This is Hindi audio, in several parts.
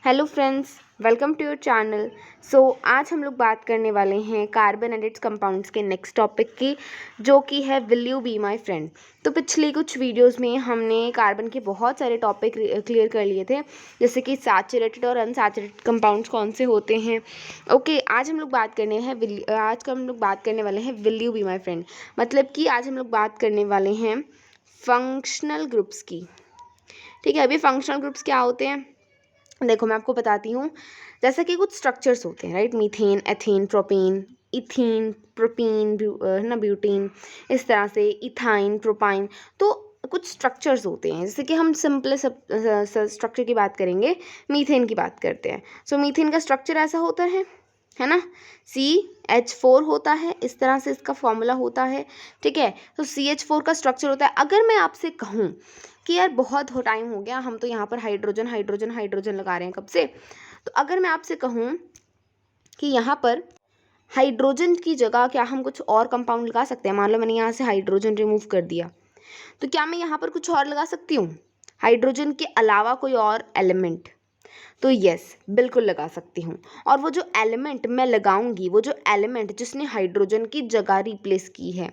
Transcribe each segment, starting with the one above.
Hello friends, welcome to your channel. आज हम लोग बात करने वाले हैं कार्बन एंड इट्स कंपाउंड्स के नेक्स्ट टॉपिक की, जो कि है will you be my friend. तो पिछली कुछ वीडियोस में हमने कार्बन के बहुत सारे टॉपिक क्लियर कर लिए थे, जैसे कि सैचुरेटेड और अनसैचुरेटेड कंपाउंड्स कौन से होते हैं। आज हम लोग बात करने वाले हैं will you be my friend. मतलब कि आज हम लोग बात करने वाले हैं फंक्शनल ग्रुप्स की। ठीक है, अभी फंक्शनल ग्रुप्स क्या होते हैं देखो, मैं आपको बताती हूँ। जैसे कि कुछ स्ट्रक्चर्स होते हैं, right. Methane, ethane, propane, ethene, propene, है ना, ब्यूटीन, इस तरह से इथाइन, प्रोपाइन। तो कुछ स्ट्रक्चर्स होते हैं, जैसे कि हम सिंपल स्ट्रक्चर की बात करेंगे, मीथेन की बात करते हैं। मीथेन का स्ट्रक्चर ऐसा होता है ना, CH4 होता है, इस तरह से इसका फॉर्मूला होता है। ठीक है, तो CH4 का स्ट्रक्चर होता है। अगर मैं आपसे कहूँ कि यार बहुत हो टाइम हो गया, हम तो यहाँ पर हाइड्रोजन हाइड्रोजन हाइड्रोजन लगा रहे हैं कब से, तो अगर मैं आपसे कहूँ कि यहाँ पर हाइड्रोजन की जगह क्या हम कुछ और कंपाउंड लगा सकते हैं। मान लो मैंने यहाँ से हाइड्रोजन रिमूव कर दिया, तो क्या मैं यहाँ पर कुछ और लगा सकती हूँ हाइड्रोजन के अलावा, कोई और एलिमेंट? तो यस, बिल्कुल लगा सकती हूँ। और वो जो एलिमेंट मैं लगाऊंगी, वो जो एलिमेंट जिसने हाइड्रोजन की जगह रिप्लेस की है,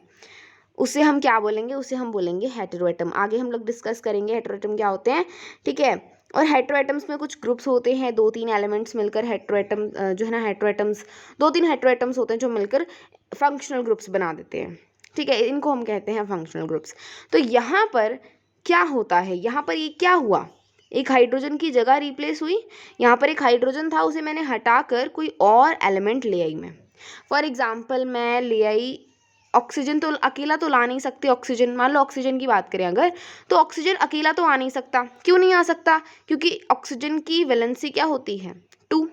उसे हम क्या बोलेंगे? उसे हम बोलेंगे हेटेरोएटम। आगे हम लोग डिस्कस करेंगे हेटेरोएटम क्या होते हैं। ठीक है, और हेटेरोएटम्स में कुछ ग्रुप्स होते हैं, 2-3 एलिमेंट्स मिलकर हेटेरोएटम जो है ना, हेटेरोएटम्स 2-3 हेटेरोएटम्स होते हैं जो मिलकर फंक्शनल ग्रुप्स बना देते हैं। ठीक है, इनको हम कहते हैं फंक्शनल ग्रुप्स। तो यहाँ पर क्या होता है, यहाँ पर ये क्या हुआ, एक हाइड्रोजन की जगह रिप्लेस हुई। यहाँ पर एक हाइड्रोजन था, उसे मैंने हटाकर कोई और एलिमेंट ले आई मैं। फॉर एग्जाम्पल मैं ले आई ऑक्सीजन। तो अकेला तो ला नहीं सकते ऑक्सीजन। मान लो ऑक्सीजन की बात करें अगर, तो ऑक्सीजन अकेला तो आ नहीं सकता। क्यों नहीं आ सकता? क्योंकि ऑक्सीजन की वैलेंसी क्या होती है? 2,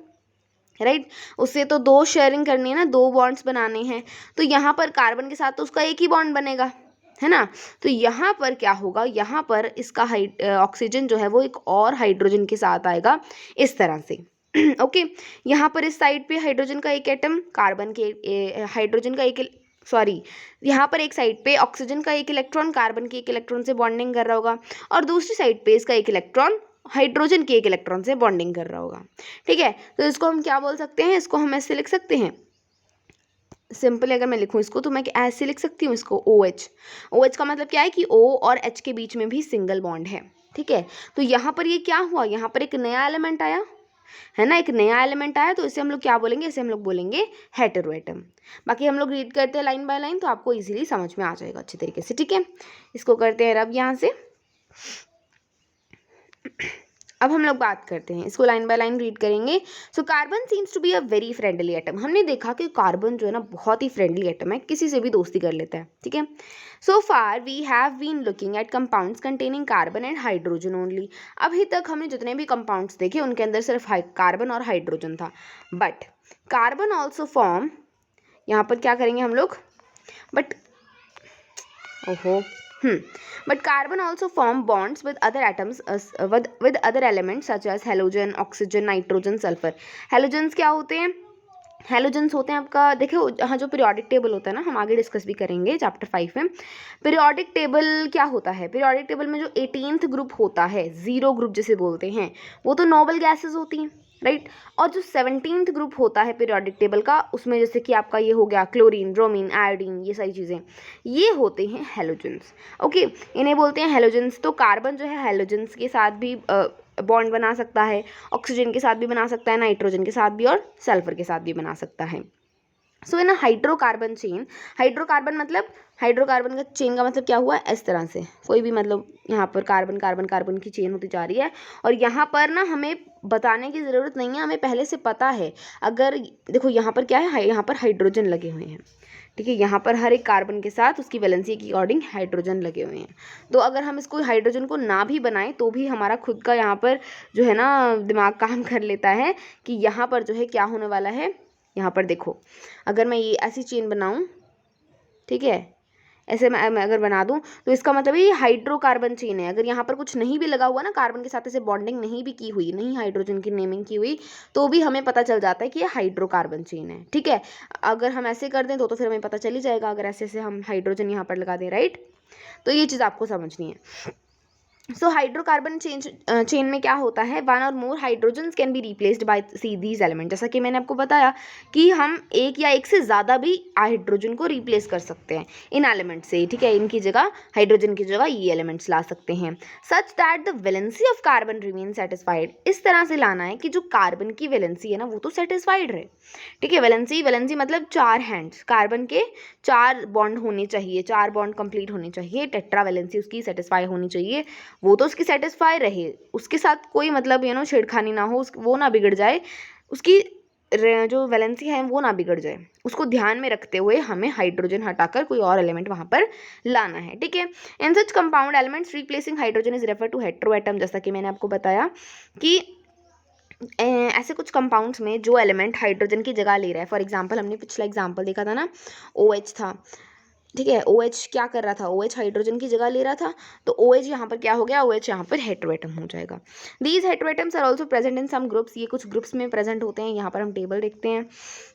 राइट। उससे तो 2 शेयरिंग करनी है ना, 2 बॉन्ड्स बनाने हैं। तो यहाँ पर कार्बन के साथ तो उसका एक ही बॉन्ड बनेगा, है ना। तो यहाँ पर क्या होगा, यहाँ पर इसका ऑक्सीजन जो है वो एक और हाइड्रोजन के साथ आएगा, इस तरह से। ओके, यहाँ पर इस साइड पे हाइड्रोजन का एक एटम, कार्बन के हाइड्रोजन का एक, सॉरी, यहाँ पर एक साइड पे ऑक्सीजन का एक इलेक्ट्रॉन कार्बन के एक इलेक्ट्रॉन से बॉन्डिंग कर रहा होगा, और दूसरी साइड पे इसका एक इलेक्ट्रॉन हाइड्रोजन के एक इलेक्ट्रॉन से बॉन्डिंग कर रहा होगा। ठीक है, तो इसको हम क्या बोल सकते हैं? इसको हम ऐसे लिख सकते हैं, सिंपली अगर मैं लिखूँ इसको तो मैं ऐसे लिख सकती हूँ इसको, OH। OH का मतलब क्या है कि O और H के बीच में भी सिंगल बॉन्ड है। ठीक है, तो यहाँ पर ये क्या हुआ, यहाँ पर एक नया एलिमेंट आया, है ना, एक नया एलिमेंट आया। तो इसे हम लोग क्या बोलेंगे? इसे हम लोग बोलेंगे हेटेरोएटम। बाकी हम लोग रीड करते हैं लाइन बाय लाइन, तो आपको इजीली समझ में आ जाएगा अच्छे तरीके से। ठीक है, इसको करते हैं रब यहाँ से। अब हम लोग बात करते हैं, इसको लाइन बाय लाइन रीड करेंगे। Carbon seems to be a very friendly atom. हमने देखा कि कार्बन जो है ना बहुत ही फ्रेंडली एटम है, किसी से भी दोस्ती कर लेता है। ठीक है, so far we have been looking at compounds containing carbon and hydrogen only. अभी तक हमने जितने भी कंपाउंड्स देखे उनके अंदर सिर्फ कार्बन और हाइड्रोजन था। बट कार्बन ऑल्सो फॉर्म, यहाँ पर क्या करेंगे हम लोग, but but carbon also form bonds with other atoms, with other elements such as halogen, oxygen, nitrogen, sulfur. Halogens क्या होते हैं? हेलोजेंस होते हैं आपका, देखो हाँ, जो पीरियोडिक टेबल होता है ना, हम आगे डिस्कस भी करेंगे चैप्टर 5 में। पीरियोडिक टेबल क्या होता है? पीरियोडिक टेबल में जो 18th ग्रुप होता है, 0 ग्रुप जिसे बोलते हैं, वो तो नोबल गैसेस होती हैं, राइट। और जो 17th ग्रुप होता है पीरियोडिक टेबल का, उसमें जैसे कि आपका ये हो गया क्लोरीन, ब्रोमीन, आयोडीन, ये सारी चीज़ें, ये होते हैं हेलोजेंस। ओके, इन्हें बोलते हैं हेलोजेंस। तो कार्बन जो है हेलोजेंस के साथ भी बॉन्ड बना सकता है, ऑक्सीजन के साथ भी बना सकता है, नाइट्रोजन के साथ भी, और सल्फर के साथ भी बना सकता है। सो इन हाइड्रोकार्बन चेन, हाइड्रोकार्बन मतलब, हाइड्रोकार्बन का चेन का मतलब क्या हुआ? इस तरह से कोई भी, मतलब यहाँ पर कार्बन कार्बन कार्बन की चेन होती जा रही है। और यहाँ पर ना हमें बताने की ज़रूरत नहीं है, हमें पहले से पता है। अगर देखो यहाँ पर क्या है, यहाँ पर हाइड्रोजन लगे हुए हैं। ठीक है, यहाँ पर हर एक कार्बन के साथ उसकी वैलेंसी के अकॉर्डिंग हाइड्रोजन लगे हुए हैं। तो अगर हम इसको हाइड्रोजन को ना भी बनाएं तो भी हमारा खुद का यहाँ पर जो है ना दिमाग काम कर लेता है कि यहाँ पर जो है क्या होने वाला है। यहाँ पर देखो, अगर मैं ये ऐसी चेन बनाऊँ, ठीक है, ऐसे मैं अगर बना दूं, तो इसका मतलब ये हाइड्रोकार्बन चेन है। अगर यहाँ पर कुछ नहीं भी लगा हुआ ना, कार्बन के साथ ऐसे बॉन्डिंग नहीं भी की हुई, नहीं हाइड्रोजन की नेमिंग की हुई, तो भी हमें पता चल जाता है कि ये हाइड्रोकार्बन चेन है। ठीक है, अगर हम ऐसे कर दें तो फिर हमें पता चल ही जाएगा, अगर ऐसे ऐसे हम हाइड्रोजन यहाँ पर लगा दें, राइट। तो ये चीज़ आपको समझनी है। सो हाइड्रोकार्बन चेन में क्या होता है, one or more hydrogens can be replaced by see these element. जैसा कि मैंने आपको बताया कि हम एक या एक से ज़्यादा भी हाइड्रोजन को रिप्लेस कर सकते हैं इन एलिमेंट से, ठीक है, इनकी जगह हाइड्रोजन की जगह ये एलिमेंट्स ला सकते हैं। Such that the valency of carbon remain satisfied, इस तरह से लाना है कि जो कार्बन की वैलेंसी है ना वो तो सेटिस्फाइड रहे, ठीक है। वैलेंसी मतलब 4 हैंड्स, कार्बन के 4 बॉन्ड होने चाहिए, 4 बॉन्ड कंप्लीट होने चाहिए, टेट्रा वैलेंसी उसकी सेटिस्फाई होनी चाहिए, वो तो उसकी सेटिस्फाई रहे, उसके साथ कोई मतलब छेड़खानी ना हो, वो ना बिगड़ जाए, उसकी जो वैलेंसी है वो ना बिगड़ जाए, उसको ध्यान में रखते हुए हमें हाइड्रोजन हटाकर कोई और एलिमेंट वहाँ पर लाना है, ठीक है। In such compound elements replacing hydrogen is refer to hetero atom. जैसा कि मैंने आपको बताया कि ऐसे कुछ कंपाउंड्स में जो एलिमेंट हाइड्रोजन की जगह ले रहा है, फॉर एग्जांपल हमने पिछला एग्जांपल देखा था ना, OH था, ठीक है। OH क्या कर रहा था, OH हाइड्रोजन की जगह ले रहा था, तो OH यहाँ पर क्या हो गया, OH यहाँ पर हेट्रोएटम हो जाएगा। These heteroatoms are also present in some groups, ये कुछ ग्रुप्स में प्रेजेंट होते हैं, यहाँ पर हम टेबल देखते हैं।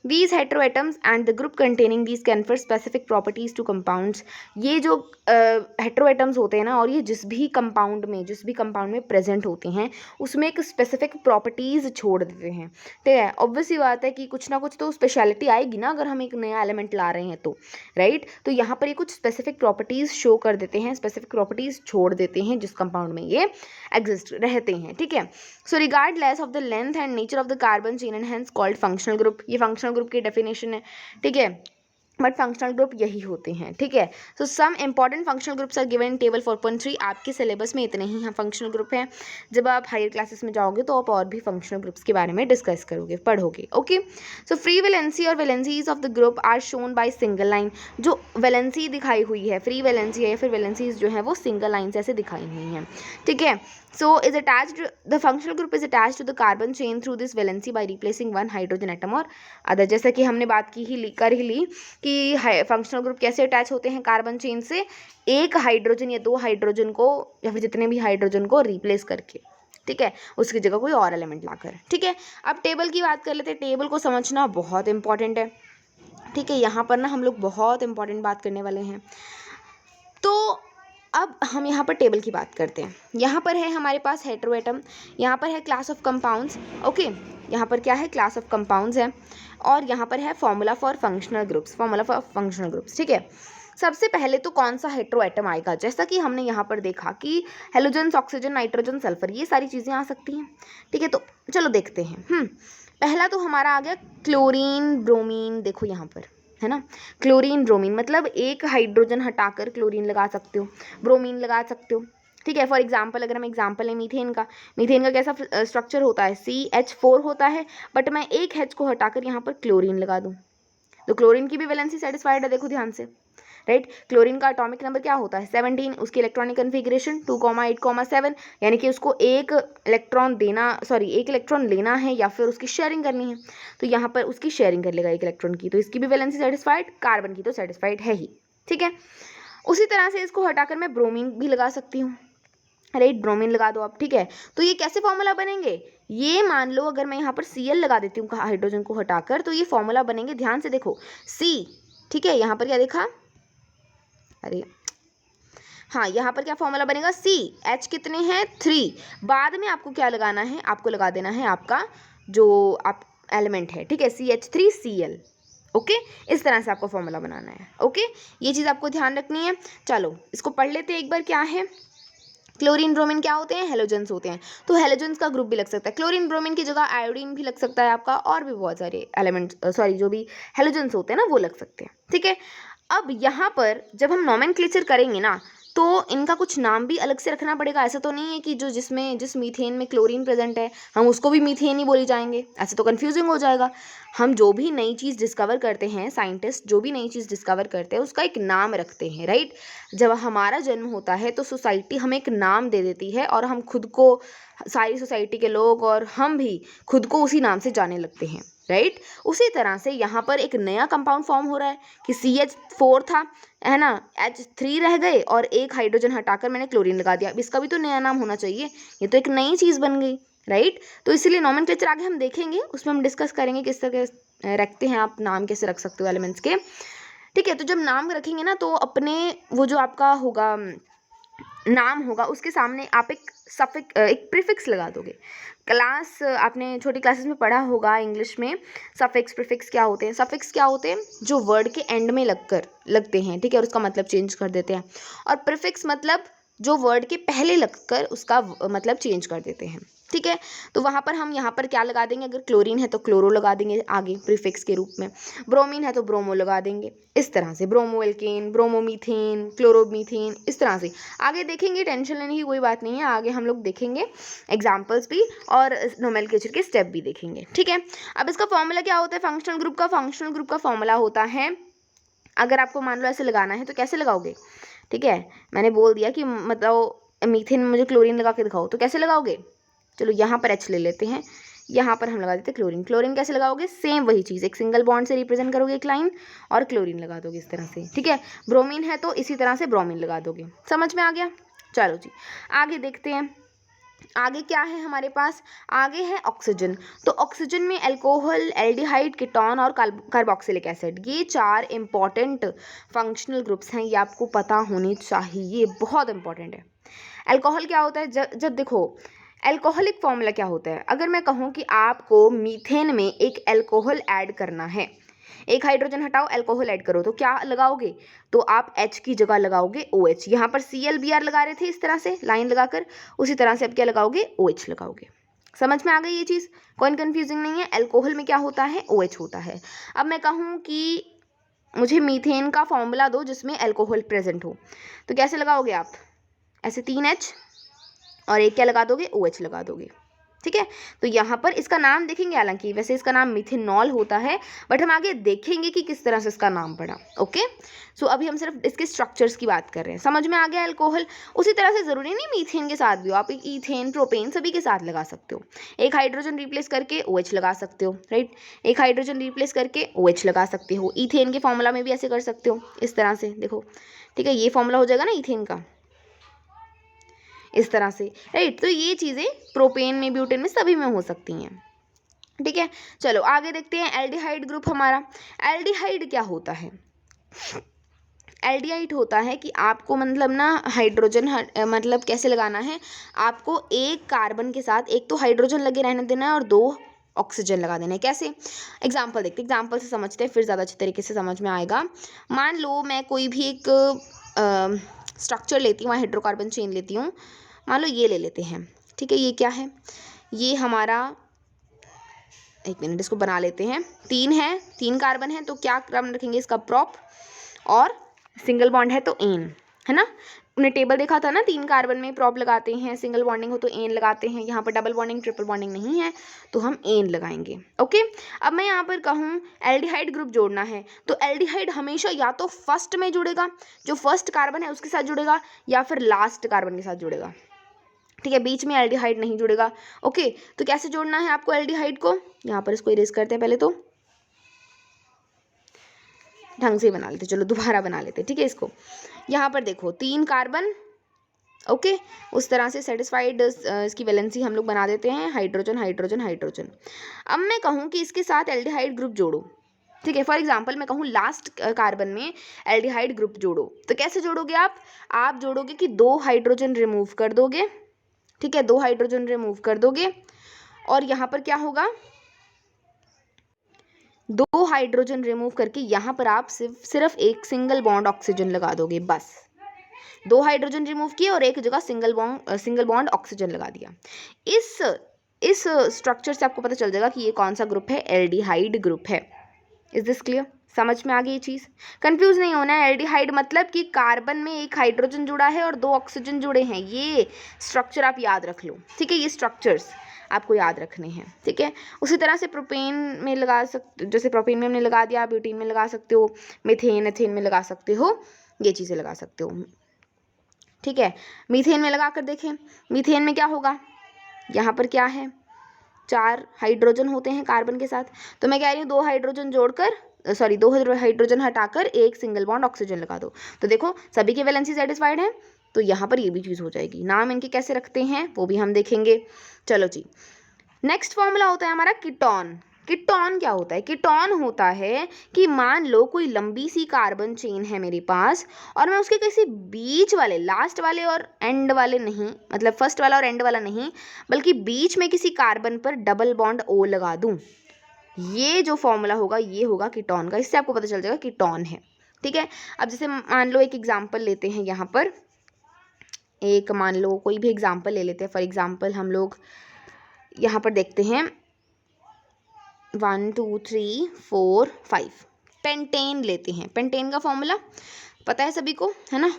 These heteroatoms and the group containing these confer specific properties to compounds, ये जो हेट्रोएटम्स होते हैं ना, और ये जिस भी कंपाउंड में प्रेजेंट होते हैं उसमें एक स्पेसिफिक प्रॉपर्टीज छोड़ देते हैं, ठीक है। ऑब्वियस सी बात है कि कुछ ना कुछ तो स्पेशलिटी आएगी ना अगर हम एक नया एलिमेंट ला रहे हैं तो, राइट। तो यहाँ पर ये कुछ स्पेसिफिक प्रॉपर्टीज शो कर देते हैं, स्पेसिफिक प्रॉपर्टीज छोड़ देते हैं जिस कंपाउंड में ये एग्जिस्ट रहते हैं, ठीक है। So regardless of the length and nature of the carbon chain and hence called functional group, ये फंक्शनल ग्रुप की डेफिनेशन है, ठीक है, बट फंक्शनल ग्रुप यही होते हैं, ठीक है। So some important functional groups are given in table 4.3, आपके सिलेबस में इतने ही फंक्शनल ग्रुप हैं, जब आप हायर क्लासेस में जाओगे तो आप और भी फंक्शनल ग्रुप्स के बारे में डिस्कस करोगे, पढ़ोगे, ओके। सो फ्री वैलेंसी और valencies of the group are shown by single line, जो वैलेंसी दिखाई हुई है, फ्री वैलेंसी है या फिर वैलेंसीज जो है वो सिंगल लाइन से ऐसे दिखाई हुई हैं, ठीक है। So is attached, the functional group is attached to the carbon chain through this valency by replacing one hydrogen atom or other। जैसा कि हमने बात कर ही ली कि फंक्शनल ग्रुप कैसे अटैच होते हैं कार्बन चेन से, एक हाइड्रोजन या 2 हाइड्रोजन को या फिर जितने भी हाइड्रोजन को रिप्लेस करके, ठीक है, उसकी जगह कोई और एलिमेंट लाकर, ठीक है। अब टेबल की बात कर लेते हैं, टेबल को समझना बहुत इंपॉर्टेंट है, ठीक है। यहाँ पर ना हम लोग बहुत इंपॉर्टेंट बात करने वाले हैं, तो अब हम यहाँ पर टेबल की बात करते हैं। यहाँ पर है हमारे पास हेट्रोएटम, यहाँ पर है क्लास ऑफ कंपाउंड्स, ओके, यहाँ पर क्या है, क्लास ऑफ कंपाउंड्स है, और यहाँ पर है फॉर्मूला फॉर फंक्शनल ग्रुप्स, ठीक है। सबसे पहले तो कौन सा हेट्रोएटम आएगा, जैसा कि हमने यहाँ पर देखा कि हेलोजन्स, ऑक्सीजन, नाइट्रोजन, सल्फर, ये सारी चीज़ें आ सकती हैं, ठीक है। तो चलो देखते हैं। पहला तो हमारा आ गया क्लोरीन ब्रोमीन, देखो यहाँ पर है ना, क्लोरीन ब्रोमीन मतलब एक हाइड्रोजन हटाकर क्लोरीन लगा सकते हो, ब्रोमीन लगा सकते हो, ठीक है। फॉर एग्जांपल अगर हम एग्जांपल है मीथेन का कैसा स्ट्रक्चर होता है, CH4 होता है, बट मैं एक H को हटाकर यहाँ पर क्लोरीन लगा दूँ तो क्लोरीन की भी वैलेंसी सेटिस्फाइड है, देखो ध्यान से, राइट। क्लोरीन का एटॉमिक नंबर क्या होता है 17, उसकी इलेक्ट्रॉनिक कन्फिग्रेशन 2,8,7, यानी कि उसको एक इलेक्ट्रॉन लेना है या फिर उसकी शेयरिंग करनी है, तो यहाँ पर उसकी शेयरिंग कर लेगा एक इलेक्ट्रॉन की, तो इसकी भी वैलेंसी सेटिस्फाइड, कार्बन की तो सेटिस्फाइड है ही, ठीक है। उसी तरह से इसको हटाकर मैं ब्रोमीन भी लगा सकती हूँ, राइट, ब्रोमीन लगा दो आप, ठीक है। तो ये कैसे फॉर्मूला बनेंगे, ये मान लो अगर मैं यहाँ पर Cl लगा देती हूँ हाइड्रोजन को हटाकर, तो ये फॉर्मूला बनेंगे, ध्यान से देखो, C, ठीक है, यहाँ पर क्या देखा, अरे हाँ, यहाँ पर क्या फॉर्मूला बनेगा, H कितने हैं 3, बाद में आपको क्या लगाना है, आपको लगा देना है आपका जो आप एलिमेंट है, ठीक है, CH3Cl, ओके। इस तरह से आपको फॉर्मूला बनाना है, ओके, ये चीज़ आपको ध्यान रखनी है। चलो इसको पढ़ लेते हैं एक बार, क्या है, क्लोरीन ब्रोमीन क्या होते हैं, हेलोजेंस होते हैं, तो हेलोजेंस का ग्रुप भी लग सकता है, क्लोरीन ब्रोमीन की जगह आयोडीन भी लग सकता है आपका, और भी बहुत सारे एलिमेंट्स जो भी हेलोजेंस होते हैं ना वो लग सकते हैं, ठीक है। अब यहाँ पर जब हम नोमेनक्लेचर करेंगे ना, तो इनका कुछ नाम भी अलग से रखना पड़ेगा, ऐसा तो नहीं है कि जिस मीथेन में क्लोरीन प्रेजेंट है हम उसको भी मीथेन ही बोली जाएंगे, ऐसे तो कन्फ्यूजिंग हो जाएगा। हम जो भी नई चीज़ डिस्कवर करते हैं, साइंटिस्ट जो भी नई चीज़ डिस्कवर करते हैं उसका एक नाम रखते हैं, राइट। जब हमारा जन्म होता है तो सोसाइटी हमें एक नाम दे देती है और हम खुद को, सारी सोसाइटी के लोग और हम भी खुद को उसी नाम से जाने लगते हैं, राइट। उसी तरह से यहाँ पर एक नया कंपाउंड फॉर्म हो रहा है कि CH4 था, है ना, H3 रह गए और एक हाइड्रोजन हटाकर मैंने क्लोरीन लगा दिया, अब इसका भी तो नया नाम होना चाहिए, ये तो एक नई चीज़ बन गई, राइट। तो इसीलिए नोमेनक्लेचर आगे हम देखेंगे, उसमें हम डिस्कस करेंगे किस तरह रखते हैं आप, नाम कैसे रख सकते हो एलिमेंट्स के, ठीक है। तो जब नाम रखेंगे ना तो अपने वो जो आपका होगा नाम होगा उसके सामने आप एक प्रीफिक्स लगा दोगे। क्लास आपने छोटी क्लासेस में पढ़ा होगा इंग्लिश में, सफिक्स प्रीफिक्स क्या होते हैं। सफिक्स क्या होते हैं, जो वर्ड के एंड में लगते हैं, ठीक है, और उसका मतलब चेंज कर देते हैं। और प्रीफिक्स मतलब जो वर्ड के पहले लगकर उसका मतलब चेंज कर देते हैं, ठीक है। तो वहाँ पर हम यहाँ पर क्या लगा देंगे, अगर क्लोरीन है तो क्लोरो लगा देंगे आगे प्रीफिक्स के रूप में, ब्रोमीन है तो ब्रोमो लगा देंगे, इस तरह से ब्रोमो एल्केन, ब्रोमोमीथेन, क्लोरोमीथेन, इस तरह से आगे देखेंगे। टेंशन लेने की कोई बात नहीं है, आगे हम लोग देखेंगे एग्जाम्पल्स भी और नोमेनक्लेचर के स्टेप भी देखेंगे, ठीक है। अब इसका फॉर्मूला क्या होता है फंक्शनल ग्रुप का। फंक्शनल ग्रुप का फॉर्मूला होता है, अगर आपको मान लो ऐसे लगाना है तो कैसे लगाओगे, ठीक है। मैंने बोल दिया कि मतलब मीथेन में मुझे क्लोरीन लगा के दिखाओ, तो कैसे लगाओगे। चलो यहाँ पर H ले लेते हैं, यहाँ पर हम लगा देते हैं क्लोरीन। क्लोरीन कैसे लगाओगे, सेम वही चीज़, एक सिंगल बॉन्ड से रिप्रेजेंट करोगे एक लाइन और क्लोरीन लगा दोगे इस तरह से, ठीक है। ब्रोमीन है तो इसी तरह से ब्रोमीन लगा दोगे। समझ में आ गया। चलो जी आगे देखते हैं, आगे क्या है हमारे पास, आगे है ऑक्सीजन। तो ऑक्सीजन में अल्कोहल, एल्डिहाइड, कीटोन और कार्बोक्सिलिक एसिड, ये 4 इंपॉर्टेंट फंक्शनल ग्रुप्स हैं, ये आपको पता होने चाहिए, बहुत इंपॉर्टेंट है। अल्कोहल क्या होता है, जब देखो अल्कोहलिक फॉर्मूला क्या होता है, अगर मैं कहूँ कि आपको मीथेन में एक अल्कोहल ऐड करना है, एक हाइड्रोजन हटाओ अल्कोहल ऐड करो, तो क्या लगाओगे, तो आप H की जगह लगाओगे OH। यहाँ पर ClBr लगा रहे थे इस तरह से लाइन लगाकर, उसी तरह से अब क्या लगाओगे, OH लगाओगे। समझ में आ गई ये चीज़, कोई कंफ्यूजिंग नहीं है। अल्कोहल में क्या होता है, OH होता है। अब मैं कहूँ कि मुझे मीथेन का फॉर्मूला दो जिसमें अल्कोहल प्रेजेंट हो, तो कैसे लगाओगे आप, ऐसे 3H और एक क्या लगा दोगे, OH लगा दोगे, ठीक है। तो यहाँ पर इसका नाम देखेंगे, हालांकि वैसे इसका नाम मिथेनॉल होता है, बट हम आगे देखेंगे कि किस तरह से इसका नाम पड़ा। ओके, सो अभी हम सिर्फ इसके स्ट्रक्चर्स की बात कर रहे हैं। समझ में आ गया अल्कोहल। उसी तरह से ज़रूरी नहीं मीथेन के साथ भी हो, आप ईथेन, प्रोपेन सभी के साथ लगा सकते हो। एक हाइड्रोजन रिप्लेस करके OH लगा सकते हो, राइट। एक हाइड्रोजन रिप्लेस करके OH लगा सकते हो। ईथेन के फॉर्मूला में भी ऐसे कर सकते हो, इस तरह से देखो, ठीक है। ये फॉर्मूला हो जाएगा ना ईथेन का, इस तरह से, राइट। तो ये चीज़ें प्रोपेन में, ब्यूटेन में, सभी में हो सकती हैं, ठीक है। चलो आगे देखते हैं एल्डिहाइड ग्रुप हमारा। एल्डिहाइड क्या होता है, एल्डिहाइड होता है कि आपको मतलब ना हाइड्रोजन मतलब कैसे लगाना है, आपको एक कार्बन के साथ एक तो हाइड्रोजन लगे रहने देना है और 2 ऑक्सीजन लगा देना है। कैसे, एग्जाम्पल देखते हैं, एग्जाम्पल से समझते हैं फिर ज़्यादा अच्छे तरीके से समझ में आएगा। मान लो मैं कोई भी एक स्ट्रक्चर लेती हूँ, हाइड्रोकार्बन चेन लेती हूँ, मान लो ये ले लेते हैं, ठीक है। ये क्या है, ये हमारा, एक मिनट इसको बना लेते हैं, 3 कार्बन है तो क्या क्रम रखेंगे इसका, प्रॉप, और सिंगल बॉन्ड है तो एन, है ना। हमने टेबल देखा था ना, 3 कार्बन में प्रॉप लगाते हैं, सिंगल बॉन्डिंग हो तो एन लगाते हैं। यहाँ पर डबल बॉन्डिंग, ट्रिपल बॉन्डिंग नहीं है तो हम एन लगाएंगे। ओके, अब मैं यहाँ पर कहूँ एल्डिहाइड ग्रुप जोड़ना है, तो एल्डिहाइड हमेशा या तो फर्स्ट में जुड़ेगा, जो फर्स्ट कार्बन है उसके साथ जुड़ेगा, या फिर लास्ट कार्बन के साथ जुड़ेगा, ठीक है। बीच में एल्डिहाइड नहीं जुड़ेगा। ओके, तो कैसे जोड़ना है आपको एल्डिहाइड को, यहाँ पर इसको इरेज करते हैं, पहले तो ढंग से बना लेते, चलो दोबारा बना लेते, ठीक है। इसको यहाँ पर देखो 3 कार्बन, ओके, उस तरह से सेटिस्फाइड इसकी वैलेंसी हम लोग बना देते हैं, हाइड्रोजन हाइड्रोजन हाइड्रोजन। अब मैं कहूँ कि इसके साथ एल्डिहाइड ग्रुप जोड़ो, ठीक है। फॉर एग्जाम्पल मैं कहूँ लास्ट कार्बन में एल्डिहाइड ग्रुप जोड़ो, तो कैसे जोड़ोगे आप जोड़ोगे कि 2 हाइड्रोजन रिमूव कर दोगे, ठीक है, 2 हाइड्रोजन रिमूव कर दोगे, और यहाँ पर क्या होगा, 2 हाइड्रोजन रिमूव करके यहाँ पर आप सिर्फ एक सिंगल बॉन्ड ऑक्सीजन लगा दोगे, बस 2 हाइड्रोजन रिमूव किए और एक जगह सिंगल बॉन्ड ऑक्सीजन लगा दिया। इस स्ट्रक्चर से आपको पता चल जाएगा कि ये कौन सा ग्रुप है, एल्डिहाइड ग्रुप है। इज दिस क्लियर, समझ में आ गई ये चीज़, कंफ्यूज नहीं होना है। एल्डिहाइड मतलब कि कार्बन में एक हाइड्रोजन जुड़ा है और 2 ऑक्सीजन जुड़े हैं, ये स्ट्रक्चर आप याद रख लो, ठीक है। ये स्ट्रक्चर्स आपको याद रखने हैं, ठीक है। उसी तरह से प्रोपेन में लगा सकते, जैसे प्रोपेन में हमने लगा दिया, ब्यूटीन में लगा सकते हो, मीथेन एथेन में लगा सकते हो, ये चीज़ें लगा सकते हो, ठीक है। मीथेन में लगा कर देखें, मीथेन में क्या होगा, यहाँ पर क्या है, 4 हाइड्रोजन होते हैं कार्बन के साथ, तो मैं कह रही हूँ 2 हाइड्रोजन जोड़कर, 2 हाइड्रोजन हटाकर एक सिंगल बॉन्ड ऑक्सीजन लगा दो, तो देखो सभी की वैलेंसी सेटिस्फाइड है, तो यहाँ पर ये भी चीज़ हो जाएगी। नाम इनके कैसे रखते हैं वो भी हम देखेंगे। चलो जी, नेक्स्ट फॉर्मूला होता है हमारा कीटोन। कीटोन क्या होता है? कीटोन होता है कि मान लो कोई लंबी सी कार्बन चेन है मेरे पास और मैं उसके किसी बीच वाले, लास्ट वाले और एंड वाले नहीं, मतलब फर्स्ट वाला और एंड वाला नहीं, बल्कि बीच में किसी कार्बन पर डबल बॉन्ड O लगा दूं, ये जो फॉर्मूला होगा ये होगा कीटोन का। इससे आपको पता चल जाएगा कीटोन है। ठीक है, अब जैसे मान लो एक एग्जाम्पल लेते हैं, यहाँ पर एक मान लो कोई भी एग्जाम्पल ले लेते हैं। फॉर एग्जाम्पल हम लोग यहाँ पर देखते हैं 1 2 3 4 5 पेंटेन लेते हैं। पेंटेन का फॉर्मूला पता है सभी को, है ना?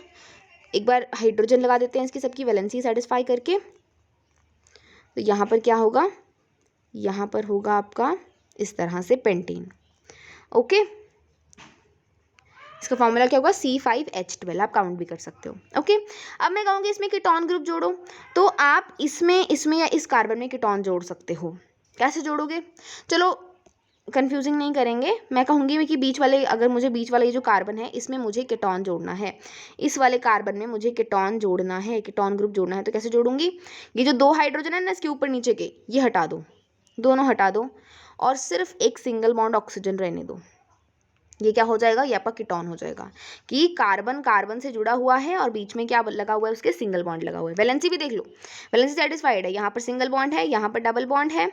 एक बार हाइड्रोजन लगा देते हैं इसकी सबकी वैलेंसी सेटिस्फाई करके। तो यहाँ पर क्या होगा? यहाँ पर होगा आपका इस तरह से पेंटेन। ओके, इसका फॉर्मूला क्या होगा? C5H12। आप काउंट भी कर सकते हो। ओके, अब मैं कहूँगी इसमें कीटोन ग्रुप जोड़ो, तो आप इसमें या इस कार्बन में कीटोन जोड़ सकते हो। कैसे जोड़ोगे? चलो कंफ्यूजिंग नहीं करेंगे, मैं कहूँगी कि बीच वाले, अगर मुझे बीच वाला ये जो कार्बन है इसमें मुझे कीटोन जोड़ना है, इस वाले कार्बन में मुझे कीटोन जोड़ना है, कीटोन ग्रुप जोड़ना है, तो कैसे जोड़ूंगी? ये जो 2 हाइड्रोजन है ना इसके ऊपर नीचे के, ये हटा दो, दोनों हटा दो और सिर्फ एक सिंगल बॉन्ड ऑक्सीजन रहने दो। ये क्या हो जाएगा? ये आपका कीटोन हो जाएगा कि कार्बन कार्बन से जुड़ा हुआ है और बीच में क्या लगा हुआ है? उसके सिंगल बॉन्ड लगा हुआ है। वैलेंसी भी देख लो, वैलेंसी सेटिस्फाइड है, यहाँ पर सिंगल बॉन्ड है, यहाँ पर डबल बॉन्ड है,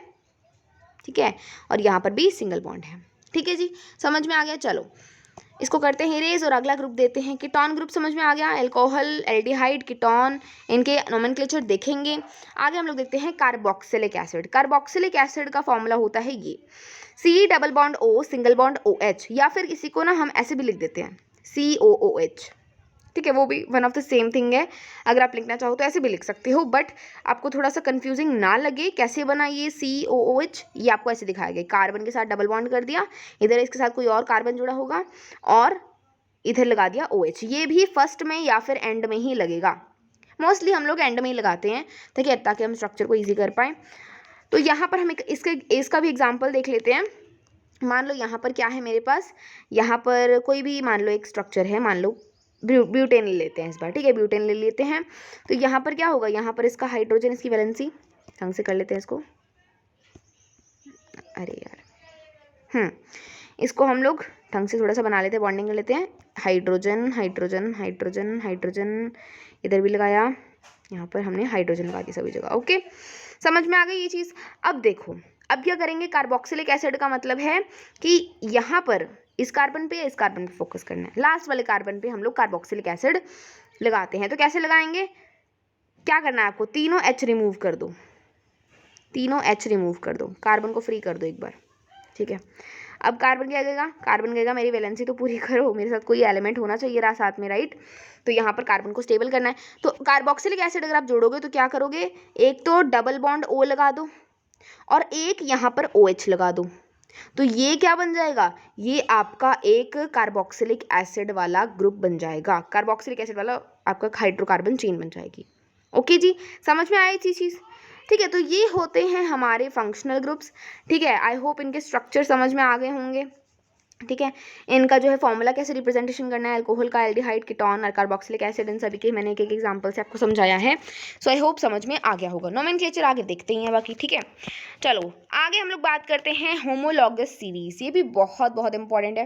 ठीक है, और यहाँ पर भी सिंगल बॉन्ड है। ठीक है जी, समझ में आ गया? चलो इसको करते हैं इरेज और अगला ग्रुप देते हैं। कीटोन ग्रुप समझ में आ गया, अल्कोहल, एल्डिहाइड, कीटोन, इनके नोमेनक्लेचर देखेंगे। आगे हम लोग देखते हैं कार्बोक्सिलिक एसिड। कार्बोक्सिलिक एसिड का फॉर्मूला होता है ये C double bond O single bond OH, या फिर इसी को ना हम ऐसे भी लिख देते हैं COOH। ठीक है, वो भी one of the same thing है, अगर आप लिखना चाहो तो ऐसे भी लिख सकते हो, बट आपको थोड़ा सा कंफ्यूजिंग ना लगे कैसे बना ये COOH, ये आपको ऐसे दिखाया गया। कार्बन के साथ डबल बॉन्ड कर दिया, इधर इसके साथ कोई और कार्बन जुड़ा होगा और इधर लगा दिया OH। ये भी फर्स्ट में या फिर एंड में ही लगेगा, मोस्टली हम लोग एंड में ही लगाते हैं, ठीक है, ताकि हम स्ट्रक्चर को ईजी कर पाएँ। तो यहाँ पर हम इसका भी एग्जाम्पल देख लेते हैं। मान लो यहाँ पर क्या है मेरे पास, यहाँ पर कोई भी मान लो एक स्ट्रक्चर है, मान लो ब्यूटेन ले लेते हैं इस बार। ठीक है, ब्यूटेन ले लेते हैं। तो यहाँ पर क्या होगा? यहाँ पर इसका हाइड्रोजन, इसकी वैलेंसी ढंग से कर लेते हैं इसको, अरे यार, इसको हम लोग ढंग से थोड़ा सा बना लेते हैं, बॉन्डिंग कर लेते हैं। हाइड्रोजन हाइड्रोजन हाइड्रोजन हाइड्रोजन, इधर भी लगाया, यहाँ पर हमने हाइड्रोजन लगा दी सभी जगह। ओके, समझ में आ गई ये चीज़? अब देखो, अब क्या करेंगे? कार्बोक्सिलिक एसिड का मतलब है कि यहाँ पर इस कार्बन पे या इस कार्बन पे फोकस करना है, लास्ट वाले कार्बन पे हम लोग कार्बोक्सिलिक एसिड लगाते हैं। तो कैसे लगाएंगे? क्या करना है आपको? तीनों H रिमूव कर दो, तीनों H रिमूव कर दो, कार्बन को फ्री कर दो एक बार। ठीक है, अब कार्बन क्या कहेगा? कार्बन कहेगा मेरी वैलेंसी तो पूरी करो, मेरे साथ कोई एलिमेंट होना चाहिए रहा साथ में, राइट? तो यहाँ पर कार्बन को स्टेबल करना है। तो कार्बोक्सिलिक एसिड अगर आप जोड़ोगे तो क्या करोगे? एक तो डबल बॉन्ड O लगा दो और एक यहाँ पर OH लगा दो, तो ये क्या बन जाएगा? ये आपका एक कार्बोक्सिलिक एसिड वाला ग्रुप बन जाएगा, कार्बोक्सिलिक एसिड वाला आपका हाइड्रोकार्बन चेन बन जाएगी। ओके जी, समझ में आई थी चीज़? ठीक है, तो ये होते हैं हमारे फंक्शनल ग्रुप्स। ठीक है, आई होप इनके स्ट्रक्चर समझ में आ गए होंगे। ठीक है, इनका जो है फॉर्मूला कैसे रिप्रेजेंटेशन करना है, अल्कोहल का, एल्डिहाइड, कीटोन और कार्बोक्सिलिक एसिड, इन सभी के मैंने एक एक एग्जांपल से आपको समझाया है। सो आई होप समझ में आ गया होगा। नोमेनक्लेचर आगे देखते ही हैं बाकी। ठीक है, चलो आगे हम लोग बात करते हैं होमोलॉगस सीरीज। ये भी बहुत बहुत इंपॉर्टेंट है।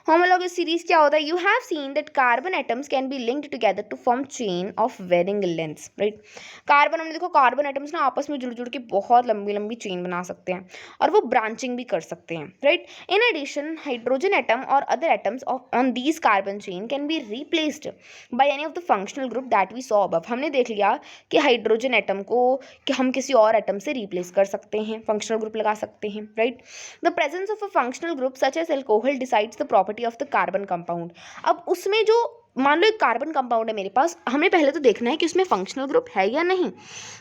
होमोलॉगस सीरीज क्या होता है? You have seen that carbon atoms can be linked together to form chain of varying lengths, right? Carbon, हमने देखो कार्बन एटम्स ना आपस में जुड़ जुड़ के बहुत लंबी लंबी चेन बना सकते हैं और वो ब्रांचिंग भी कर सकते हैं, right? In addition hydrogen atom और other atoms on these carbon chain can be replaced by any of the functional group that we saw above। हमने देख लिया कि हाइड्रोजन एटम को कि हम किसी और एटम से रिप्लेस कर सकते हैं, फंक्शनल ग्रुप लगा सकते हैं, right? The presence of a functional group such as alcohol decides the property of the carbon compound. अब उसमें जो मान लो एक कार्बन कंपाउंड है मेरे पास, हमें पहले तो देखना है कि उसमें फंक्शनल ग्रुप है या नहीं।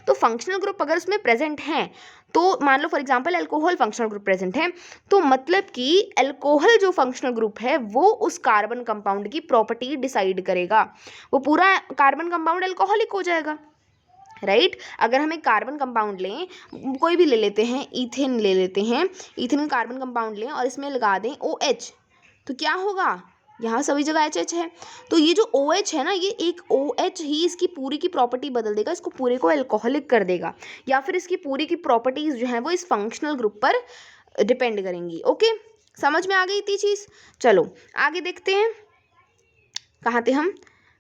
तो फंक्शनल ग्रुप अगर उसमें प्रेजेंट है, तो मान लो for example alcohol functional group present है, तो मतलब कि अल्कोहल जो फंक्शनल ग्रुप है वो उस कार्बन कंपाउंड की प्रॉपर्टी डिसाइड करेगा, वो पूरा कार्बन कंपाउंड अल्कोहलिक हो जाएगा, राइट? अगर हम एक कार्बन कंपाउंड लें, कोई भी ले लेते हैं, ईथेन ले लेते हैं, ईथेन कार्बन कंपाउंड लें और इसमें लगा दें OH, तो क्या होगा? यहाँ सभी जगह HH है, तो ये जो OH है ना, ये एक OH ही इसकी पूरी की प्रॉपर्टी बदल देगा, इसको पूरे को अल्कोहलिक कर देगा, या फिर इसकी पूरी की प्रॉपर्टीज जो है वो इस फंक्शनल ग्रुप पर डिपेंड करेंगी। ओके, समझ में आ गई इतनी चीज़। चलो आगे देखते हैं, कहाँ थे हम।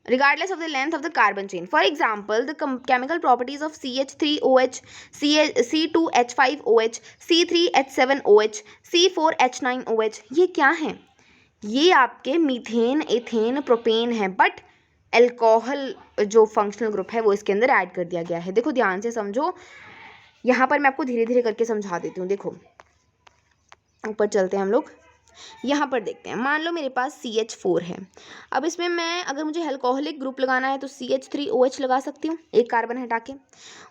regardless of the length of the carbon chain. For example, the chemical properties of CH3OH, C2H5OH, C3H7OH, C4H9OH, ये क्या हैं? ये आपके मीथेन, एथेन, प्रोपेन है, बट एल्कोहल जो फंक्शनल ग्रुप है वो इसके अंदर ऐड कर दिया गया है। देखो ध्यान से समझो, यहाँ पर मैं आपको धीरे धीरे करके समझा देती हूँ। देखो ऊपर चलते हैं हम लोग, यहाँ पर देखते हैं। मान लो मेरे पास CH4 है, अब इसमें मैं अगर मुझे अल्कोहलिक ग्रुप लगाना है तो CH3OH लगा सकती हूँ, एक कार्बन हटा के।